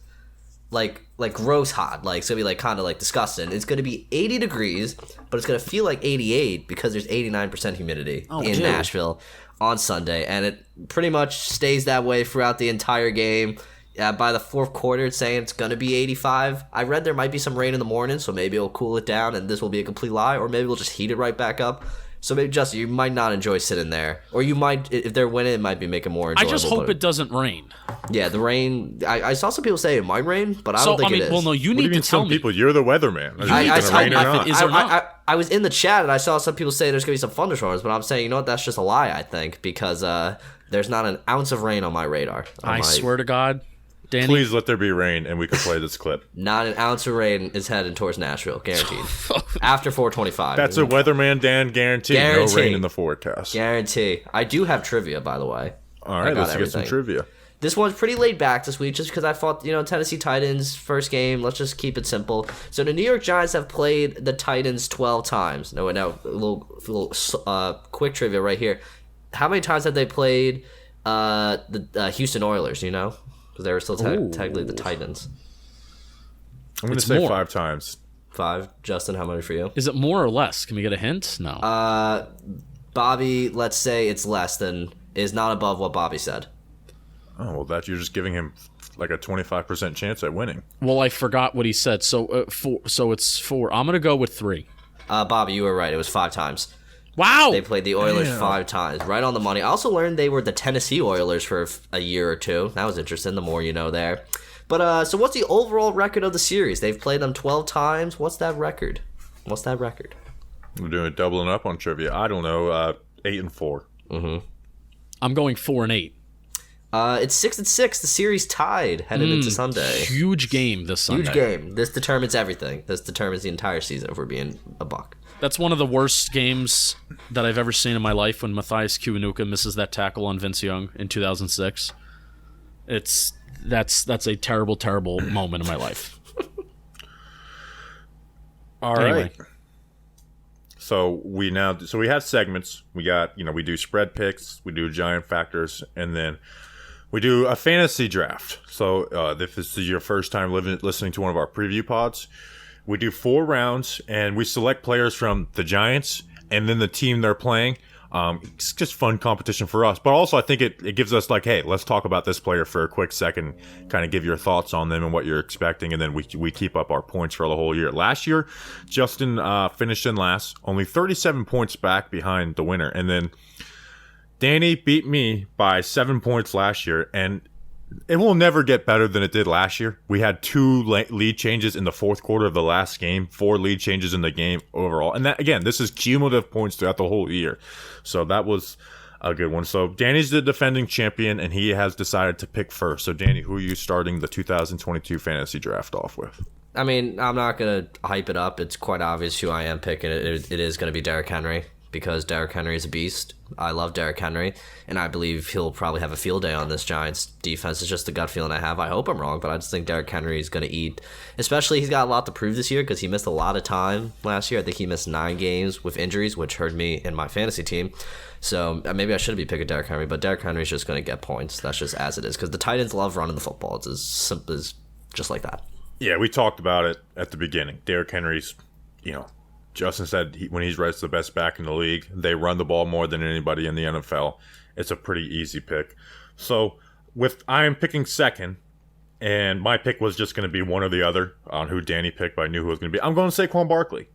Like gross hot, it's gonna be kind of disgusting. It's gonna be 80 degrees, but it's gonna feel like 88 because there's 89% humidity in Nashville on Sunday, and it pretty much stays that way throughout the entire game. By the fourth quarter, it's saying it's gonna be 85. I read there might be some rain in the morning, so maybe it'll cool it down, and this will be a complete lie, or maybe we'll just heat it right back up. So maybe, Justin, you might not enjoy sitting there. Or you might, if they're winning, it might be making more enjoyable. I just hope it doesn't rain. Yeah, the rain. I saw some people say it might rain, but I don't think it is. Well, no, you need to tell me. People, you're the weatherman. I was in the chat, and I saw some people say there's going to be some thunderstorms, but I'm saying, that's just a lie, I think, because there's not an ounce of rain on my radar. I swear to God. Danny? Please let there be rain, and we can play this clip. Not an ounce of rain is heading towards Nashville, guaranteed. After 4:25. That's a weatherman Dan guarantee. No rain in the forecast. Guarantee. I do have trivia, by the way. All right, let's get some trivia. This one's pretty laid back this week, just because I thought, Tennessee Titans, first game, let's just keep it simple. So the New York Giants have played the Titans 12 times. Now a little quick trivia right here. How many times have they played The Houston Oilers, you know? Because they were still technically the Titans. I'm going to say more. 5 times. 5. Justin, how many for you? Is it more or less? Can we get a hint? No. Bobby, let's say it's less than, is not above what Bobby said. Oh, well, you're just giving him like a 25% chance at winning. Well, I forgot what he said. So, so it's 4. I'm going to go with 3. Bobby, you were right. It was 5 times. Wow. They played the Oilers 5 times. Right on the money. I also learned they were the Tennessee Oilers for a year or 2. That was interesting. The more you know there. But, so what's the overall record of the series? They've played them 12 times. What's that record? We're doing doubling up on trivia. I don't know. 8-4. Mm-hmm. I'm going 4-8. It's 6-6. The series tied headed into Sunday. Huge game this Sunday. Huge game. This determines everything. This determines the entire season, if we're being a buck. That's one of the worst games that I've ever seen in my life when Matthias Kiwanuka misses that tackle on Vince Young in 2006. That's a terrible, terrible moment in my life. All right. So we have segments. We got, we do spread picks, we do giant factors, and then we do a fantasy draft. So if this is your first time listening to one of our preview pods, we do 4 rounds, and we select players from the Giants and then the team they're playing. It's just fun competition for us. But also I think it gives us like, hey, let's talk about this player for a quick second, kind of give your thoughts on them and what you're expecting, and then we keep up our points for the whole year. Last year, Justin finished in last, only 37 points back behind the winner. And then Danny beat me by 7 points last year, and it will never get better than it did last year. We had 2 lead changes in the fourth quarter of the last game, 4 lead changes in the game overall. And that, again, this is cumulative points throughout the whole year. So that was a good one. So Danny's the defending champion, and he has decided to pick first. So Danny, who are you starting the 2022 fantasy draft off with? I mean, I'm not going to hype it up. It's quite obvious who I am picking. It is going to be Derrick Henry, because Derrick Henry is a beast. I love Derrick Henry, and I believe he'll probably have a field day on this Giants defense. It's just the gut feeling I have. I hope I'm wrong, but I just think Derrick Henry is going to eat. Especially, he's got a lot to prove this year because he missed a lot of time last year. I think he missed 9 games with injuries, which hurt me in my fantasy team. So maybe I shouldn't be picking Derrick Henry, but Derrick Henry is just going to get points. That's just as it is, because the Titans love running the football. It's as simple as just like that. Yeah, we talked about it at the beginning. Derrick Henry's, Justin said when he's right, it's the best back in the league. They run the ball more than anybody in the NFL. It's a pretty easy pick. So I am picking second, and my pick was just going to be one or the other on who Danny picked, but I knew who it was going to be. I'm going Saquon Barkley.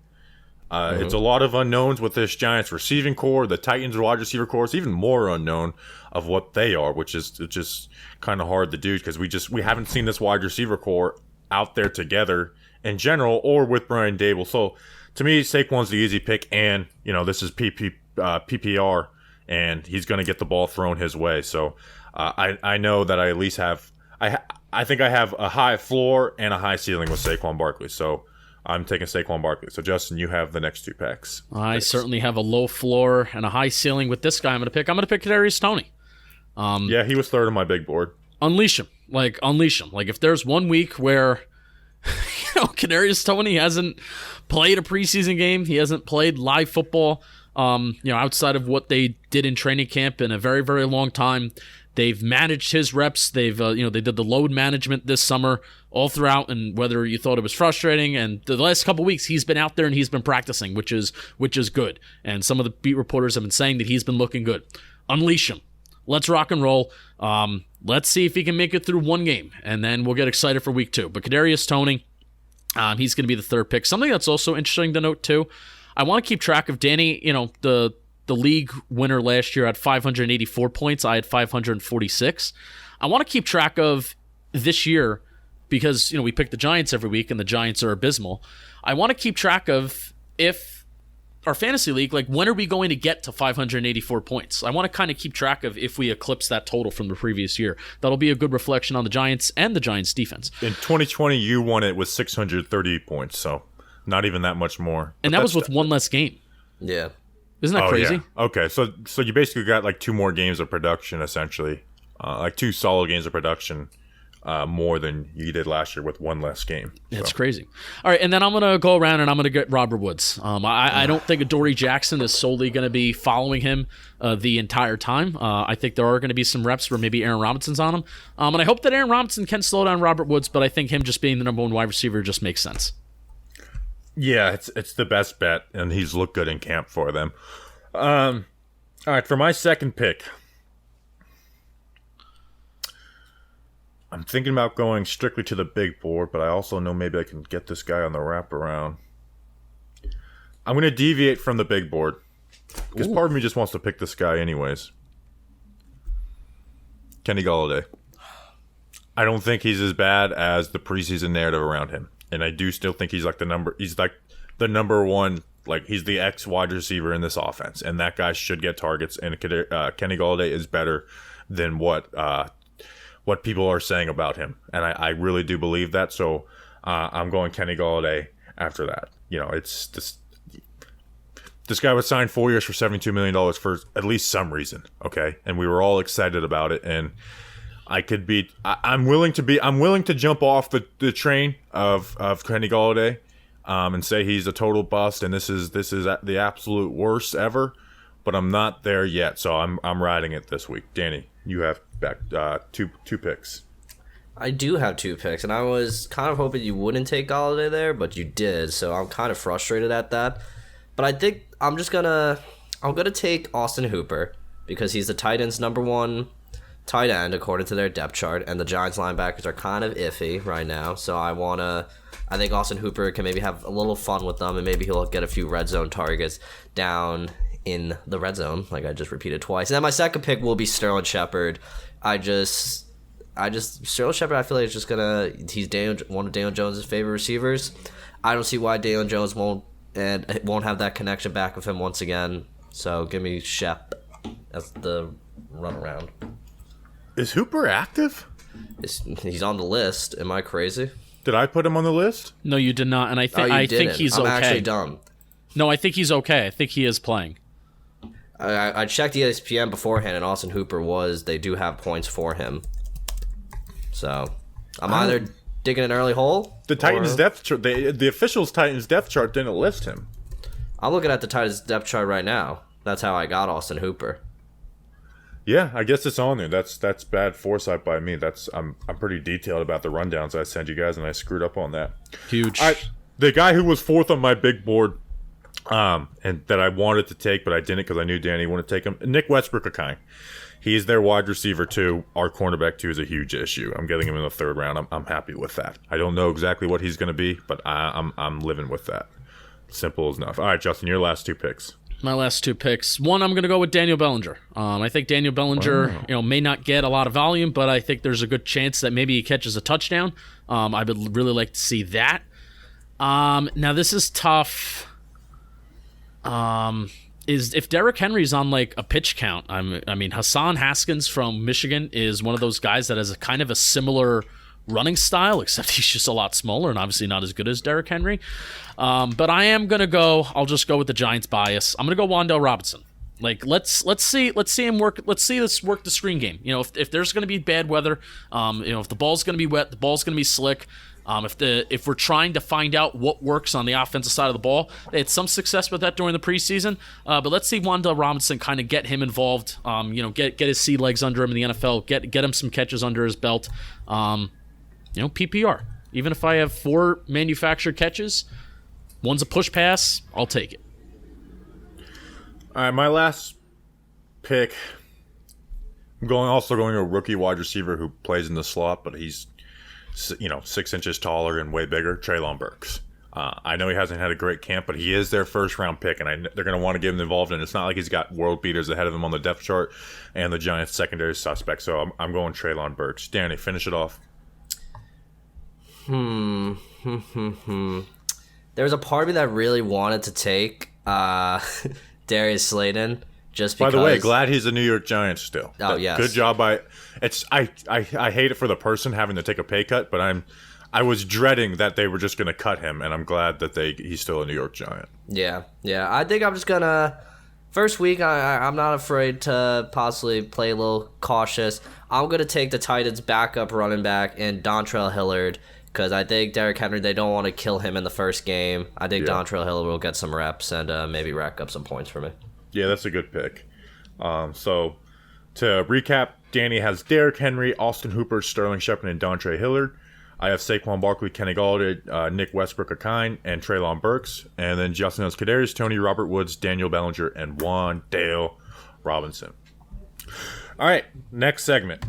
It's a lot of unknowns with this Giants receiving core. The Titans wide receiver core is even more unknown of what they are, which is just kind of hard to do because we haven't seen this wide receiver core out there together in general or with Brian Dable. So to me, Saquon's the easy pick, and this is PPR, and he's going to get the ball thrown his way. So I know that I at least have I think I have a high floor and a high ceiling with Saquon Barkley. So I'm taking Saquon Barkley. So Justin, you have the next 2 picks. I certainly have a low floor and a high ceiling with this guy. I'm going to pick Kadarius Toney. Yeah, he was 3rd on my big board. Unleash him. Like if there's one week where Kadarius Toney hasn't played a preseason game, he hasn't played live football, outside of what they did in training camp in a very, very long time. They've managed his reps. They've, they did the load management this summer all throughout, and whether you thought it was frustrating, and the last couple of weeks he's been out there and he's been practicing, which is good. And some of the beat reporters have been saying that he's been looking good. Unleash him. Let's rock and roll. Let's see if he can make it through one game, and then we'll get excited for week 2. But Kadarius Toney, he's going to be the 3rd pick. Something that's also interesting to note too, I want to keep track of Danny. The league winner last year had 584 points. I had 546. I want to keep track of this year because, we pick the Giants every week and the Giants are abysmal. I want to keep track of if our fantasy league, when are we going to get to 584 points? I want to kind of keep track of if we eclipse that total from the previous year. That'll be a good reflection on the Giants and the Giants defense. In 2020, you won it with 630 points, so not even that much more. And that was with one less game. Yeah. Isn't that crazy? Yeah. Okay, so you basically got 2 more games of production, essentially. 2 solid games of production more than you did last year with one less game. It's So. crazy. All right, and then I'm going to go around and I'm going to get Robert Woods. I don't think Adoree Jackson is solely going to be following him the entire time. I think there are going to be some reps where maybe Aaron Robinson's on him. And I hope that Aaron Robinson can slow down Robert Woods, but I think him just being the number one wide receiver just makes sense. Yeah, it's the best bet, and he's looked good in camp for them. All right, for my second pick, I'm thinking about going strictly to the big board, but I also know maybe I can get this guy on the wraparound. I'm going to deviate from the big board, because part of me just wants to pick this guy anyways. Kenny Golladay. I don't think he's as bad as the preseason narrative around him. And I do still think he's like the number one, like he's the X wide receiver in this offense. And that guy should get targets. And Kenny Golladay is better than what people are saying about him. And I really do believe that. So I'm going Kenny Golladay after that. You know, it's this guy was signed 4 years for $72 million for at least some reason. Okay. And we were all excited about it. And I'm willing to jump off the train of Kenny Golladay and say he's a total bust and this is the absolute worst ever, but I'm not there yet. So I'm riding it this week. Danny, you have back two picks. I do have 2 picks, and I was kind of hoping you wouldn't take Golladay there, but you did, so I'm kind of frustrated at that. But I think I'm gonna take Austin Hooper because he's the Titans' number 1 tight end according to their depth chart, and the Giants linebackers are kind of iffy right now. So I think Austin Hooper can maybe have a little fun with them, and maybe he'll get a few red zone targets down in the red zone, like I just repeated twice. And then my second pick will be Sterling Shepard. Sterling Shepard, I feel like he's one of Daniel Jones' favorite receivers. I don't see why Daniel Jones won't have that connection back with him once again. So give me Shep as the runaround. Is Hooper active? He's on the list. Am I crazy? Did I put him on the list? No, you did not. And I think he's I'm okay. actually dumb. No, I think he's okay. I think he is playing. I checked ESPN beforehand, and Austin Hooper they do have points for him. So I'm either digging an early hole. The Titans depth chart, the officials Titans depth chart didn't list him. I'm looking at the Titans depth chart right now. That's how I got Austin Hooper. Yeah, I guess it's on there. That's bad foresight by me. I'm pretty detailed about the rundowns I sent you guys, and I screwed up on that. Huge. The guy who was 4th on my big board, and that I wanted to take, but I didn't because I knew Danny wanted to take him. Nick Westbrook-Akine. He's their wide receiver too. Our cornerback too is a huge issue. I'm getting him in the 3rd round. I'm happy with that. I don't know exactly what he's going to be, but I'm living with that. Simple as enough. All right, Justin, your last 2 picks. My last 2 picks. One, I'm going to go with Daniel Bellinger. I think Daniel Bellinger, may not get a lot of volume, but I think there's a good chance that maybe he catches a touchdown. I would really like to see that. Now this is tough. Is if Derrick Henry's on like a pitch count. I mean, Hassan Haskins from Michigan is one of those guys that has a kind of a similar running style, except he's just a lot smaller and obviously not as good as Derrick Henry. But I am gonna go. I'll just go with the Giants bias. I'm gonna go Wan'Dale Robinson. Like let's see him work. Let's see this work the screen game. If there's gonna be bad weather, if the ball's gonna be wet, the ball's gonna be slick. If we're trying to find out what works on the offensive side of the ball, they had some success with that during the preseason. But let's see Wan'Dale Robinson kind of get him involved. Get his sea legs under him in the NFL. Get him some catches under his belt. PPR. Even if I have 4 manufactured catches, one's a push pass, I'll take it. All right, my last pick. I'm also going to a rookie wide receiver who plays in the slot, but he's 6 inches taller and way bigger. Treylon Burks. I know he hasn't had a great camp, but he is their 1st round pick, and they're going to want to get him involved. And it's not like he's got world beaters ahead of him on the depth chart and the Giants' secondary suspect. So I'm going Treylon Burks. Danny, finish it off. There was a part of me that really wanted to take Darius Slayton just because. By the way, glad he's a New York Giant still. Oh, yes. Good job I hate it for the person having to take a pay cut, but I was dreading that they were just going to cut him, and I'm glad that he's still a New York Giant. Yeah. I think I'm just gonna First week, I'm not afraid to possibly play a little cautious. I'm going to take the Titans' backup running back in Dontrell Hillard because I think Derrick Henry, they don't want to kill him in the first game. I think Dontrell Hillard will get some reps and maybe rack up some points for me. Yeah, that's a good pick. So to recap, Danny has Derrick Henry, Austin Hooper, Sterling Shepard, and Dontre Hillard. I have Saquon Barkley, Kenny Galladay, Nick Westbrook-Akine, and Treylon Burks. And then Justin has Kadarius Toney, Robert Woods, Daniel Bellinger, and Wan'Dale Robinson. All right, next segment,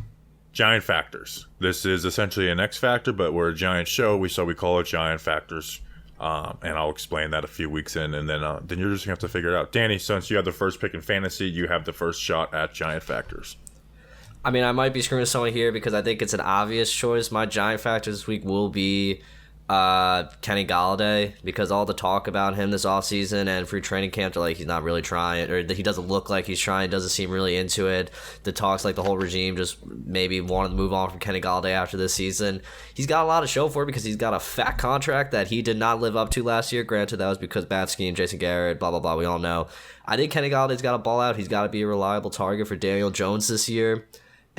Giant Factors. This is essentially an X Factor, but we're a Giant show, so we call it Giant Factors. And I'll explain that a few weeks in, and then you're just going to have to figure it out. Danny, since you have the first pick in fantasy, you have the first shot at Giant Factors. I mean, I might be screwing someone here because I think it's an obvious choice. My Giant Factor this week will be Kenny Galladay because all the talk about him this offseason and free training camp, they're like he's not really trying, or he doesn't look like he's trying, doesn't seem really into it. The talks like the whole regime just maybe wanted to move on from Kenny Galladay after this season. He's got a lot to show for it because he's got a fat contract that he did not live up to last year. Granted, that was because bad scheme, Jason Garrett, blah, blah, blah. We all know. I think Kenny Galladay's got to ball out. He's got to be a reliable target for Daniel Jones this year.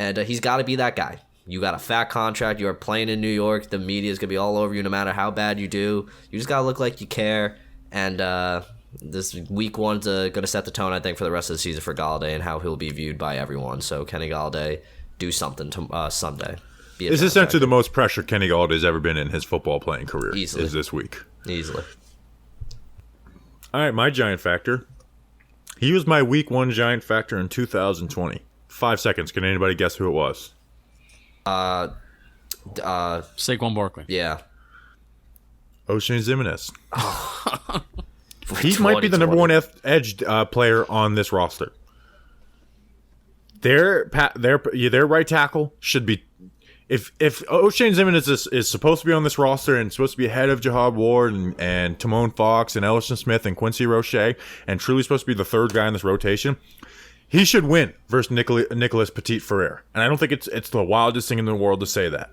And he's got to be that guy. You got a fat contract. You are playing in New York. The media is going to be all over you no matter how bad you do. You just got to look like you care. And this week one's going to set the tone, I think, for the rest of the season for Galladay and how he'll be viewed by everyone. So Kenny Galladay, do something to, Sunday. It's essentially the most pressure Kenny Galladay's ever been in his football playing career. Easily. Is this week. Easily. All right, my Giant Factor. He was my week one Giant Factor in 2020. 5 seconds. Can anybody guess who it was? Saquon Barkley. Yeah. O'Shane Ximines. He might be the number one edge player on this roster. Their right tackle should be. If O'Shane Ximines is supposed to be on this roster and supposed to be ahead of Jahad Ward and Timon Fox and Ellison Smith and Quincy Roche and truly supposed to be the third guy in this rotation, he should win versus Nicholas Petit-Frere. And I don't think it's the wildest thing in the world to say that.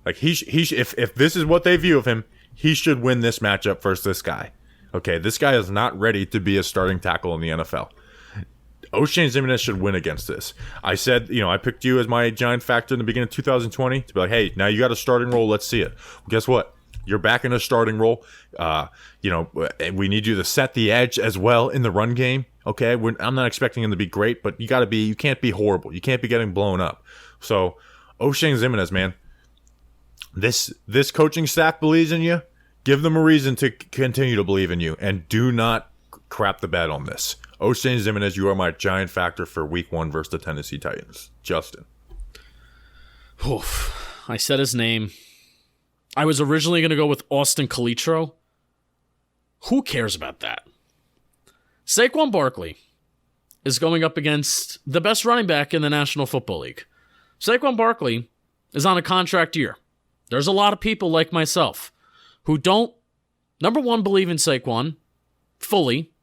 Like if this is what they view of him, he should win this matchup versus this guy. Okay, this guy is not ready to be a starting tackle in the NFL. O'Shane Ximines should win against this. I said, I picked you as my Giant Factor in the beginning of 2020 to be like, hey, now you got a starting role. Let's see it. Well, guess what? You're back in a starting role. We need you to set the edge as well in the run game. Okay, I'm not expecting him to be great, but you can't be horrible. You can't be getting blown up. So, O'Shane Ximines, man, this coaching staff believes in you. Give them a reason to continue to believe in you, and do not crap the bed on this. O'Shane Ximines, you are my Giant Factor for Week 1 versus the Tennessee Titans. Justin. Oof. I said his name. I was originally going to go with Austin Calitro. Who cares about that? Saquon Barkley is going up against the best running back in the National Football League. Saquon Barkley is on a contract year. There's a lot of people like myself who don't, number one, believe in Saquon fully,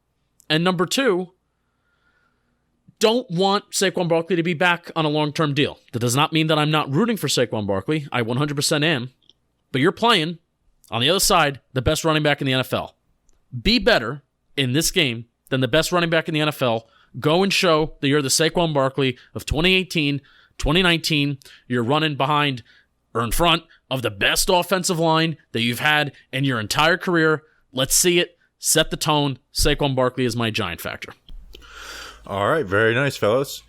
and number two, don't want Saquon Barkley to be back on a long-term deal. That does not mean that I'm not rooting for Saquon Barkley. I 100% am. But you're playing, on the other side, the best running back in the NFL. Be better in this game than the best running back in the NFL. Go and show that you're the Saquon Barkley of 2018, 2019. You're running behind or in front of the best offensive line that you've had in your entire career. Let's see it. Set the tone. Saquon Barkley is my Giant Factor. All right, very nice, fellas.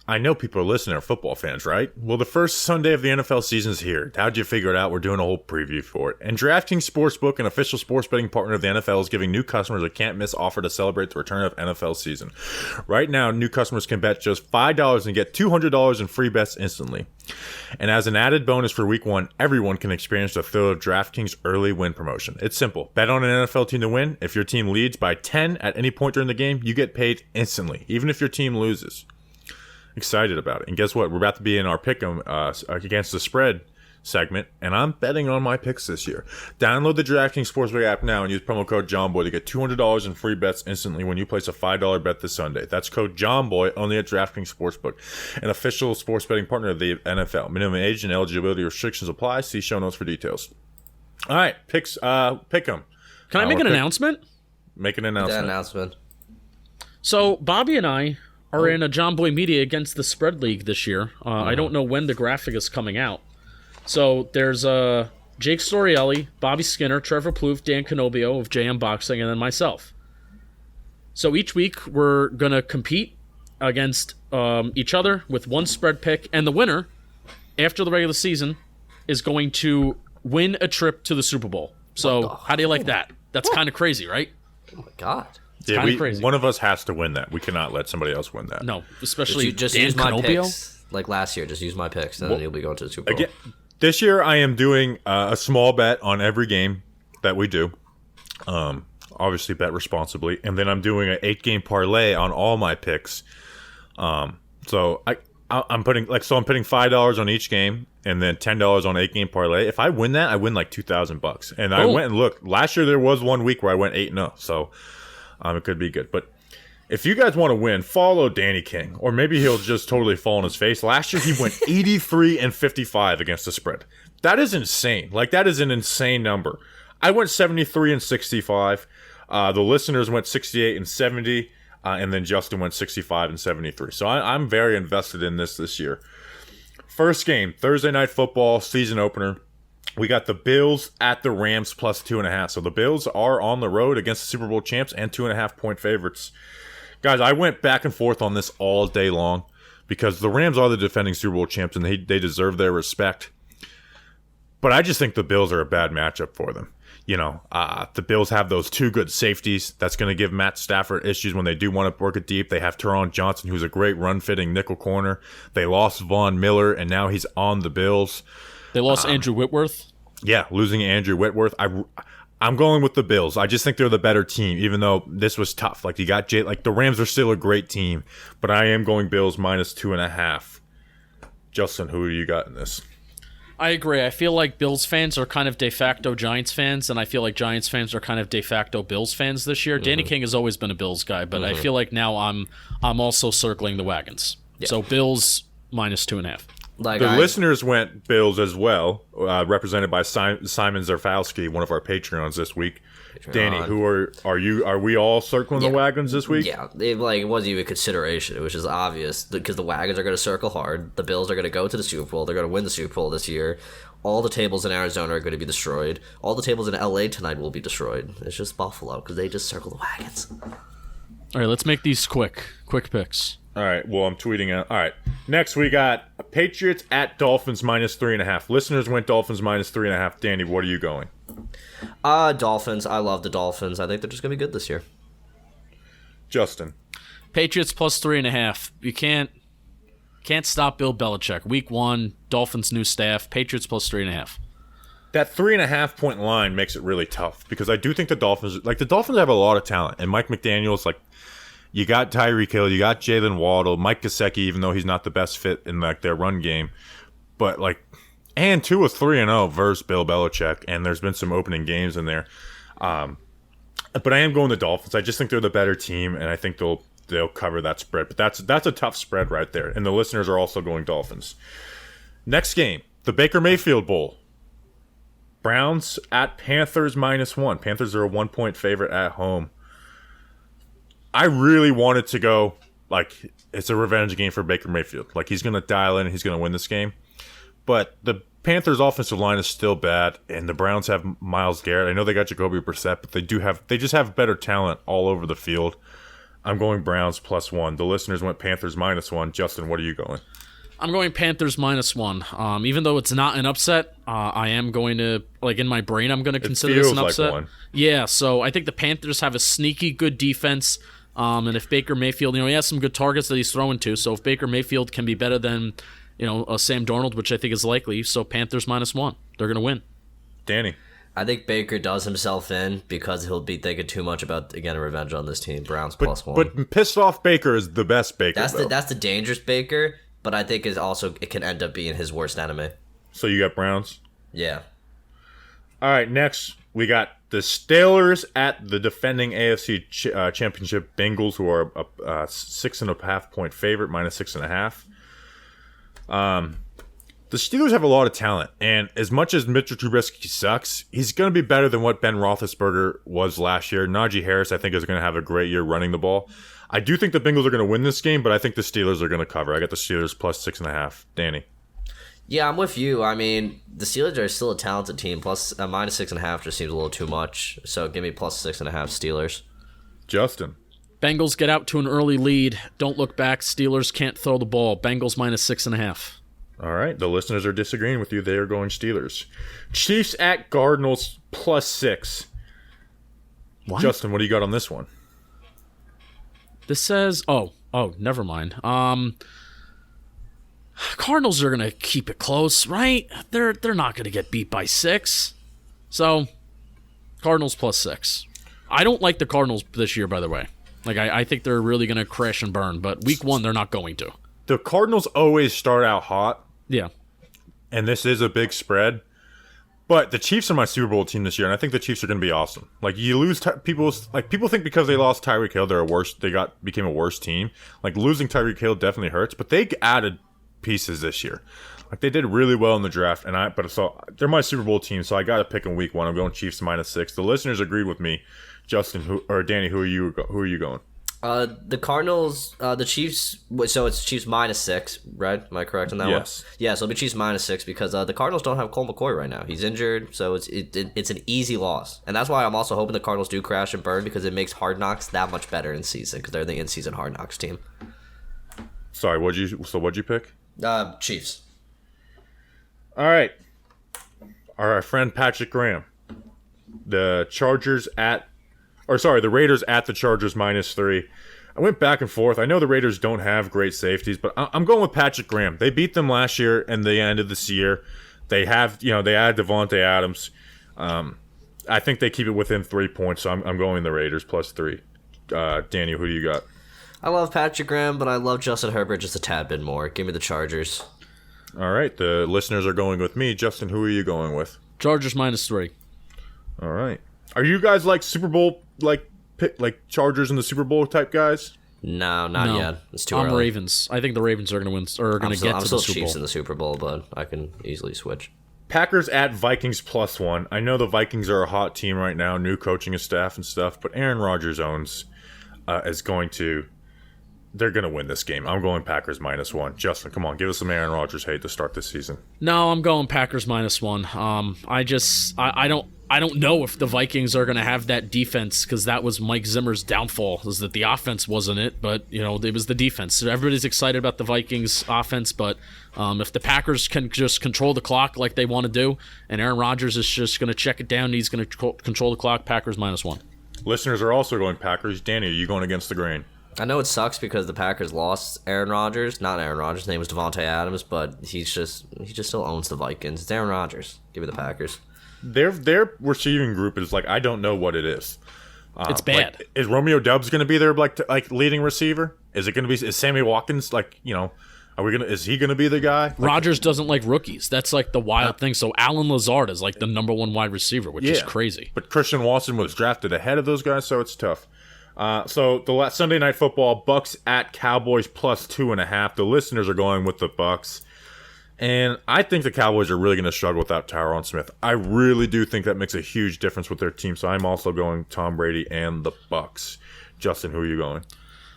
I know people are listening are football fans, right? Well, the first Sunday of the NFL season is here. How'd you figure it out? We're doing a whole preview for it. And DraftKings Sportsbook, an official sports betting partner of the NFL, is giving new customers a can't-miss offer to celebrate the return of NFL season. Right now, new customers can bet just $5 and get $200 in free bets instantly. And as an added bonus for Week 1, everyone can experience the thrill of DraftKings early win promotion. It's simple. Bet on an NFL team to win. If your team leads by 10 at any point during the game, you get paid instantly, even if your team loses. Excited about it. And guess what? We're about to be in our pick'em against the spread segment, and I'm betting on my picks this year. Download the DraftKings Sportsbook app now and use promo code JOHNBOY to get $200 in free bets instantly when you place a $5 bet this Sunday. That's code JOHNBOY only at DraftKings Sportsbook, an official sports betting partner of the NFL. Minimum age and eligibility restrictions apply. See show notes for details. All right, picks. Pick'em. Can I make an announcement? Make an announcement. That announcement. So Bobby and I are in a John Boy Media Against the Spread League this year. I don't know when the graphic is coming out. So there's Jake Storielli, Bobby Skinner, Trevor Plouffe, Dan Canobio of JM Boxing, and then myself. So each week we're going to compete against each other with one spread pick, and the winner, after the regular season, is going to win a trip to the Super Bowl. So how do you like that? That's kind of crazy, right? Oh my god. It's crazy. One of us has to win that. We cannot let somebody else win that. No, especially Just Dan use my Canobio. picks. Like last year, just use my picks, and then you'll be going to the Super Bowl. Again, this year I am doing a small bet on every game that we do. Obviously bet responsibly, and then I'm doing an 8-game parlay on all my picks. So I'm putting $5 on each game, and then $10 on 8-game parlay. If I win that, I win like $2,000. And I went and looked. Last year there was 1 week where I went 8-0, so it could be good. But if you guys want to win, follow Danny King, or maybe he'll just totally fall on his face. Last year he went 83-55 against the spread. That is insane. Like, that is an insane number. I went 73-65. The listeners went 68-70. And then Justin went 65-73. So I'm very invested in this year. First game, Thursday Night Football, season opener. We got the Bills at the Rams plus 2.5. So the Bills are on the road against the Super Bowl champs and 2.5-point favorites. Guys, I went back and forth on this all day long because the Rams are the defending Super Bowl champs and they deserve their respect. But I just think the Bills are a bad matchup for them. You know, the Bills have those 2 good safeties. That's going to give Matt Stafford issues when they do want to work it deep. They have Teron Johnson, who's a great run-fitting nickel corner. They lost Von Miller, and now he's on the Bills. They lost Andrew Whitworth. Yeah, losing Andrew Whitworth. I'm going with the Bills. I just think they're the better team, even though this was tough. Like, you got the Rams are still a great team, but I am going Bills minus 2.5. Justin, who you got in this? I agree. I feel like Bills fans are kind of de facto Giants fans, and I feel like Giants fans are kind of de facto Bills fans this year. Danny King has always been a Bills guy, but I feel like now I'm also circling the wagons. Yeah. So Bills minus 2.5. The listeners went Bills as well, represented by Simon Zarfowski, one of our Patreons this week. Danny, who are we all circling the wagons this week? Yeah, it wasn't even a consideration. It was just obvious because the wagons are going to circle hard. The Bills are going to go to the Super Bowl. They're going to win the Super Bowl this year. All the tables in Arizona are going to be destroyed. All the tables in LA tonight will be destroyed. It's just Buffalo because they just circle the wagons. All right, let's make these quick picks. All right, well, I'm tweeting out. All right, next we got Patriots at Dolphins minus 3.5. Listeners went Dolphins minus 3.5. Danny, what are you going? Dolphins. I love the Dolphins. I think they're just going to be good this year. Justin. Patriots plus 3.5. You can't stop Bill Belichick. Week 1, Dolphins new staff. Patriots plus 3.5. That 3.5-point line makes it really tough because I do think the Dolphins have a lot of talent, and Mike McDaniel's you got Tyreek Hill, you got Jalen Waddle, Mike Gesicki, even though he's not the best fit in their run game, but and Tua 3-0 versus Bill Belichick, and there's been some opening games in there. But I am going the Dolphins. I just think they're the better team, and I think they'll cover that spread. But that's a tough spread right there, and the listeners are also going Dolphins. Next game, the Baker Mayfield Bowl. Browns at Panthers minus 1. Panthers are a 1-point favorite at home. I really wanted to go it's a revenge game for Baker Mayfield. He's going to dial in and he's going to win this game. But the Panthers' offensive line is still bad, and the Browns have Myles Garrett. I know they got Jacoby Brissett, but they just have better talent all over the field. I'm going Browns plus 1. The listeners went Panthers minus 1. Justin, what are you going? I'm going Panthers minus 1. Even though it's not an upset, I am going to, in my brain, I'm going to consider this an upset. Like one. Yeah, so I think the Panthers have a sneaky good defense. And if Baker Mayfield, he has some good targets that he's throwing to. So if Baker Mayfield can be better than, Sam Darnold, which I think is likely, so Panthers minus 1. They're going to win. Danny. I think Baker does himself in because he'll be thinking too much about, again, a revenge on this team. Browns plus 1. But pissed off Baker is the best Baker, That's the dangerous Baker, but I think it can end up being his worst enemy. So you got Browns? Yeah. All right, next we got the Steelers at the defending AFC Championship Bengals, who are a 6.5-point favorite, minus 6.5. The Steelers have a lot of talent, and as much as Mitchell Trubisky sucks, he's going to be better than what Ben Roethlisberger was last year. Najee Harris, I think, is going to have a great year running the ball. I do think the Bengals are going to win this game, but I think the Steelers are going to cover. I got the Steelers plus 6.5. Danny. Yeah, I'm with you. I mean, the Steelers are still a talented team. Plus, minus 6.5 just seems a little too much. So give me plus 6.5 Steelers. Justin. Bengals get out to an early lead. Don't look back. Steelers can't throw the ball. Bengals minus 6.5. All right. The listeners are disagreeing with you. They are going Steelers. Chiefs at Cardinals plus 6. What? Justin, what do you got on this one? This says, never mind. Cardinals are gonna keep it close, right? They're not gonna get beat by 6. So, Cardinals plus 6. I don't like the Cardinals this year, by the way. Like I think they're really gonna crash and burn. But week 1, they're not going to. The Cardinals always start out hot. Yeah. And this is a big spread. But the Chiefs are my Super Bowl team this year, and I think the Chiefs are going to be awesome. Like you lose people think because they lost Tyreek Hill, became a worse team. Like losing Tyreek Hill definitely hurts, but they added pieces this year. Like they did really well in the draft, so they're my Super Bowl team, so I got to pick in week 1. I'm going Chiefs minus 6. The listeners agreed with me. Justin or Danny, who are you going? The Cardinals, the Chiefs. So it's Chiefs minus 6, right? Am I correct on that one? Yes. Yeah, so it'll be Chiefs minus 6 because the Cardinals don't have Colt McCoy right now. He's injured, so it's an easy loss, and that's why I'm also hoping the Cardinals do crash and burn because it makes Hard Knocks that much better in season because they're the in-season Hard Knocks team. Sorry, what'd you pick? Chiefs. All right. Our friend Patrick Graham. The Raiders at the Chargers minus 3. I went back and forth. I know the Raiders don't have great safeties, but I'm going with Patrick Graham. They beat them last year and the end of this year. They have, they added Devontae Adams. I think they keep it within 3 points, so I'm going the Raiders plus 3. Daniel, who do you got? I love Patrick Graham, but I love Justin Herbert just a tad bit more. Give me the Chargers. All right, the listeners are going with me. Justin, who are you going with? Chargers minus 3. All right. Are you guys like Super Bowl like Chargers in the Super Bowl type guys? No, not yet. It's too I'm early. Ravens. I think the Ravens are going to win or are going to get to the I'm still Super Chiefs Bowl. in the Super Bowl, but I can easily switch. Packers at Vikings plus 1. I know the Vikings are a hot team right now, new coaching staff and stuff, but Aaron Rodgers they're going to win this game. I'm going Packers minus 1. Justin, come on, give us some Aaron Rodgers hate to start this season. No, I'm going Packers minus 1. I don't know if the Vikings are going to have that defense because that was Mike Zimmer's downfall, is that the offense wasn't it, but it was the defense. So everybody's excited about the Vikings offense, but if the Packers can just control the clock like they want to do, and Aaron Rodgers is just going to check it down, he's going to control the clock. Packers minus 1. Listeners are also going Packers. Danny, are you going against the grain? I know it sucks because the Packers lost Aaron Rodgers. Not Aaron Rodgers. His name was Devontae Adams, but he just still owns the Vikings. It's Aaron Rodgers. Give me the Packers. Their receiving group is like I don't know what it is. It's bad. Is Romeo Doubs going to be their like leading receiver? Is it going to be? Is Sammy Watkins Is he going to be the guy? Rodgers doesn't like rookies. That's like the wild thing. So Alan Lazard is like the number 1 wide receiver, which is crazy. But Christian Watson was drafted ahead of those guys, so it's tough. So the last Sunday Night Football, Bucks at Cowboys plus 2.5. The listeners are going with the Bucks, and I think the Cowboys are really going to struggle without Tyron Smith. I really do think that makes a huge difference with their team. So I'm also going Tom Brady and the Bucks. Justin, who are you going?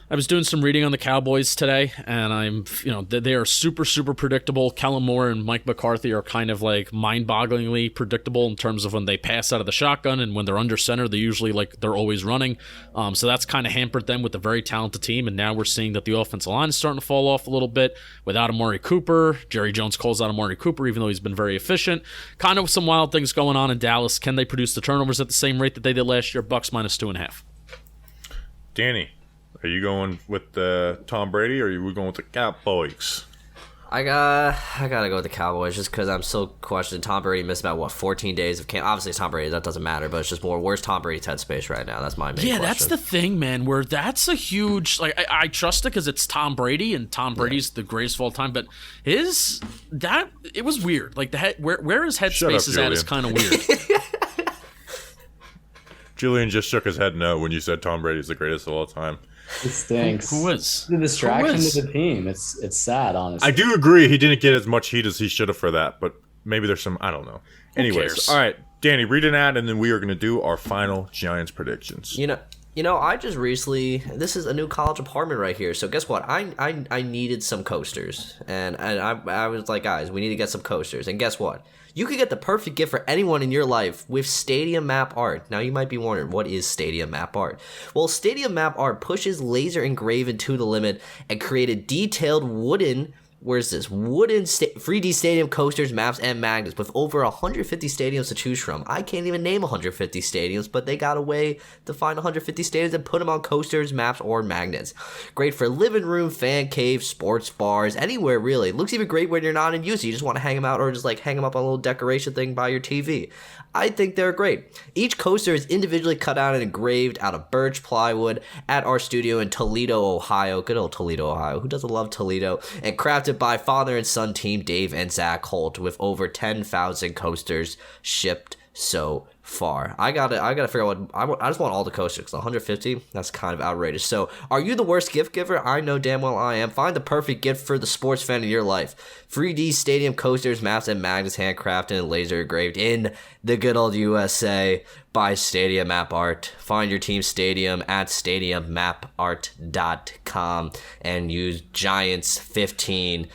I was doing some reading on the Cowboys today, and they are super, super predictable. Kellen Moore and Mike McCarthy are kind of like mind-bogglingly predictable in terms of when they pass out of the shotgun, and when they're under center, they're always running. So that's kind of hampered them with a very talented team, and now we're seeing that the offensive line is starting to fall off a little bit without Amari Cooper. Jerry Jones calls out Amari Cooper, even though he's been very efficient. Kind of some wild things going on in Dallas. Can they produce the turnovers at the same rate that they did last year? Bucks minus 2.5. Danny, are you going with Tom Brady, or are you going with the Cowboys? I gotta go with the Cowboys just because I'm still questioning. Tom Brady missed about 14 days of camp. Obviously, it's Tom Brady, that doesn't matter, but it's just more. Where's Tom Brady's headspace right now? That's my main question. That's the thing, man. Where that's a huge I trust it because it's Tom Brady, and Tom Brady's the greatest of all time. But it was weird. Like where his headspace is at is kind of weird. Julian just shook his head no when you said Tom Brady's the greatest of all time. It stinks. Who is? The distraction to the team. It's sad, honestly. I do agree he didn't get as much heat as he should have for that, but maybe there's some, I don't know. Anyways, cares? all right, Danny, read an ad, and then we are going to do our final Giants predictions. I just recently, this is a new college apartment right here. So guess what? I needed some coasters. And I was like, guys, we need to get some coasters. And guess what? You could get the perfect gift for anyone in your life with Stadium Map Art. Now you might be wondering, what is Stadium Map Art? Well, Stadium Map Art pushes laser engraving to the limit and created detailed wooden 3D stadium coasters, maps, and magnets with over 150 stadiums to choose from. I can't even name 150 stadiums, but they got a way to find 150 stadiums and put them on coasters, maps, or magnets. Great for living room, fan caves, sports bars, anywhere really. Looks even great when you're not in use. You just want to hang them out or just like hang them up on a little decoration thing by your TV. I think they're great. Each coaster is individually cut out and engraved out of birch plywood at our studio in Toledo, Ohio. Good old Toledo, Ohio. Who doesn't love Toledo? And crafted by father and son team Dave and Zach Holt with over 10,000 coasters shipped so far. I gotta figure out what I just want all the coasters. 150, that's kind of outrageous. So are you the worst gift giver? I know damn well I am. Find the perfect gift for the sports fan in your life. 3D stadium coasters, maps, and magnets handcrafted and laser engraved in the good old USA by Stadium Map Art. Find your team stadium at stadiummapart.com and use Giants15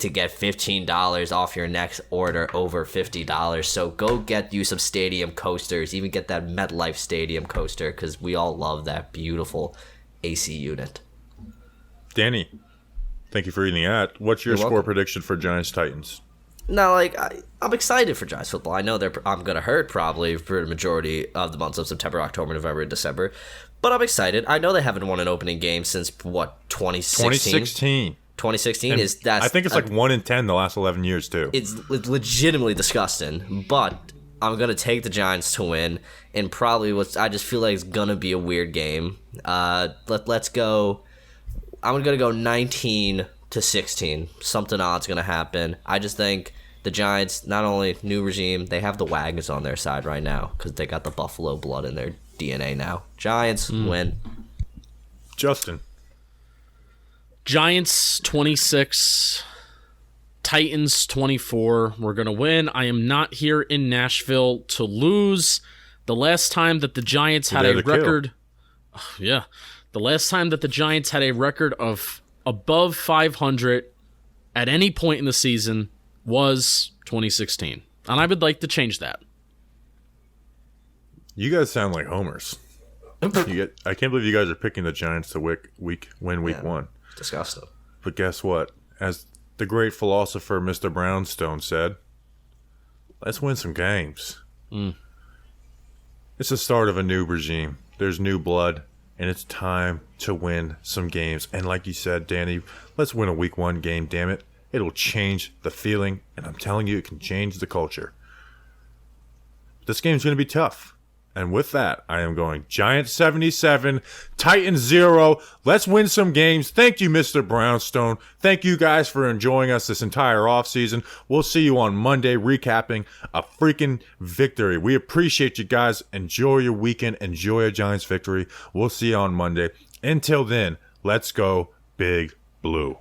to get $15 off your next order over $50. So go get you some stadium coasters. Even get that MetLife Stadium coaster because we all love that beautiful AC unit. Danny, thank you for reading that. What's your You're score welcome. prediction for Giants Titans? Now, I'm excited for Giants football. I know I'm going to hurt probably for the majority of the months of September, October, November, and December. But I'm excited. I know they haven't won an opening game since, 2016? 2016 And is that I think it's like 1 in 10 the last 11 years too. It's legitimately disgusting, but I'm gonna take the Giants to win, and probably I just feel like it's gonna be a weird game. Let's go. I'm gonna go 19-16. Something odd's gonna happen. I just think the Giants, not only new regime, they have the wagons on their side right now because they got the Buffalo blood in their DNA now. Giants win. Justin. Giants 26, Titans 24. We're going to win. I am not here in Nashville to lose. The last time that the Giants had a record, the last time that the Giants had a record of above 500 at any point in the season was 2016. And I would like to change that. You guys sound like homers. I can't believe you guys are picking the Giants to win week 1. Disgusting. But guess what? As the great philosopher Mr. Brownstone said, let's win some games. It's the start of a new regime. There's new blood, and it's time to win some games. And like you said, Danny, let's win a week 1 game, damn it. It'll change the feeling, and I'm telling you, it can change the culture. This game's going to be tough. And with that, I am going Giants 77, Titans 0. Let's win some games. Thank you, Mr. Brownstone. Thank you guys for enjoying us this entire offseason. We'll see you on Monday recapping a freaking victory. We appreciate you guys. Enjoy your weekend. Enjoy a Giants victory. We'll see you on Monday. Until then, let's go Big Blue.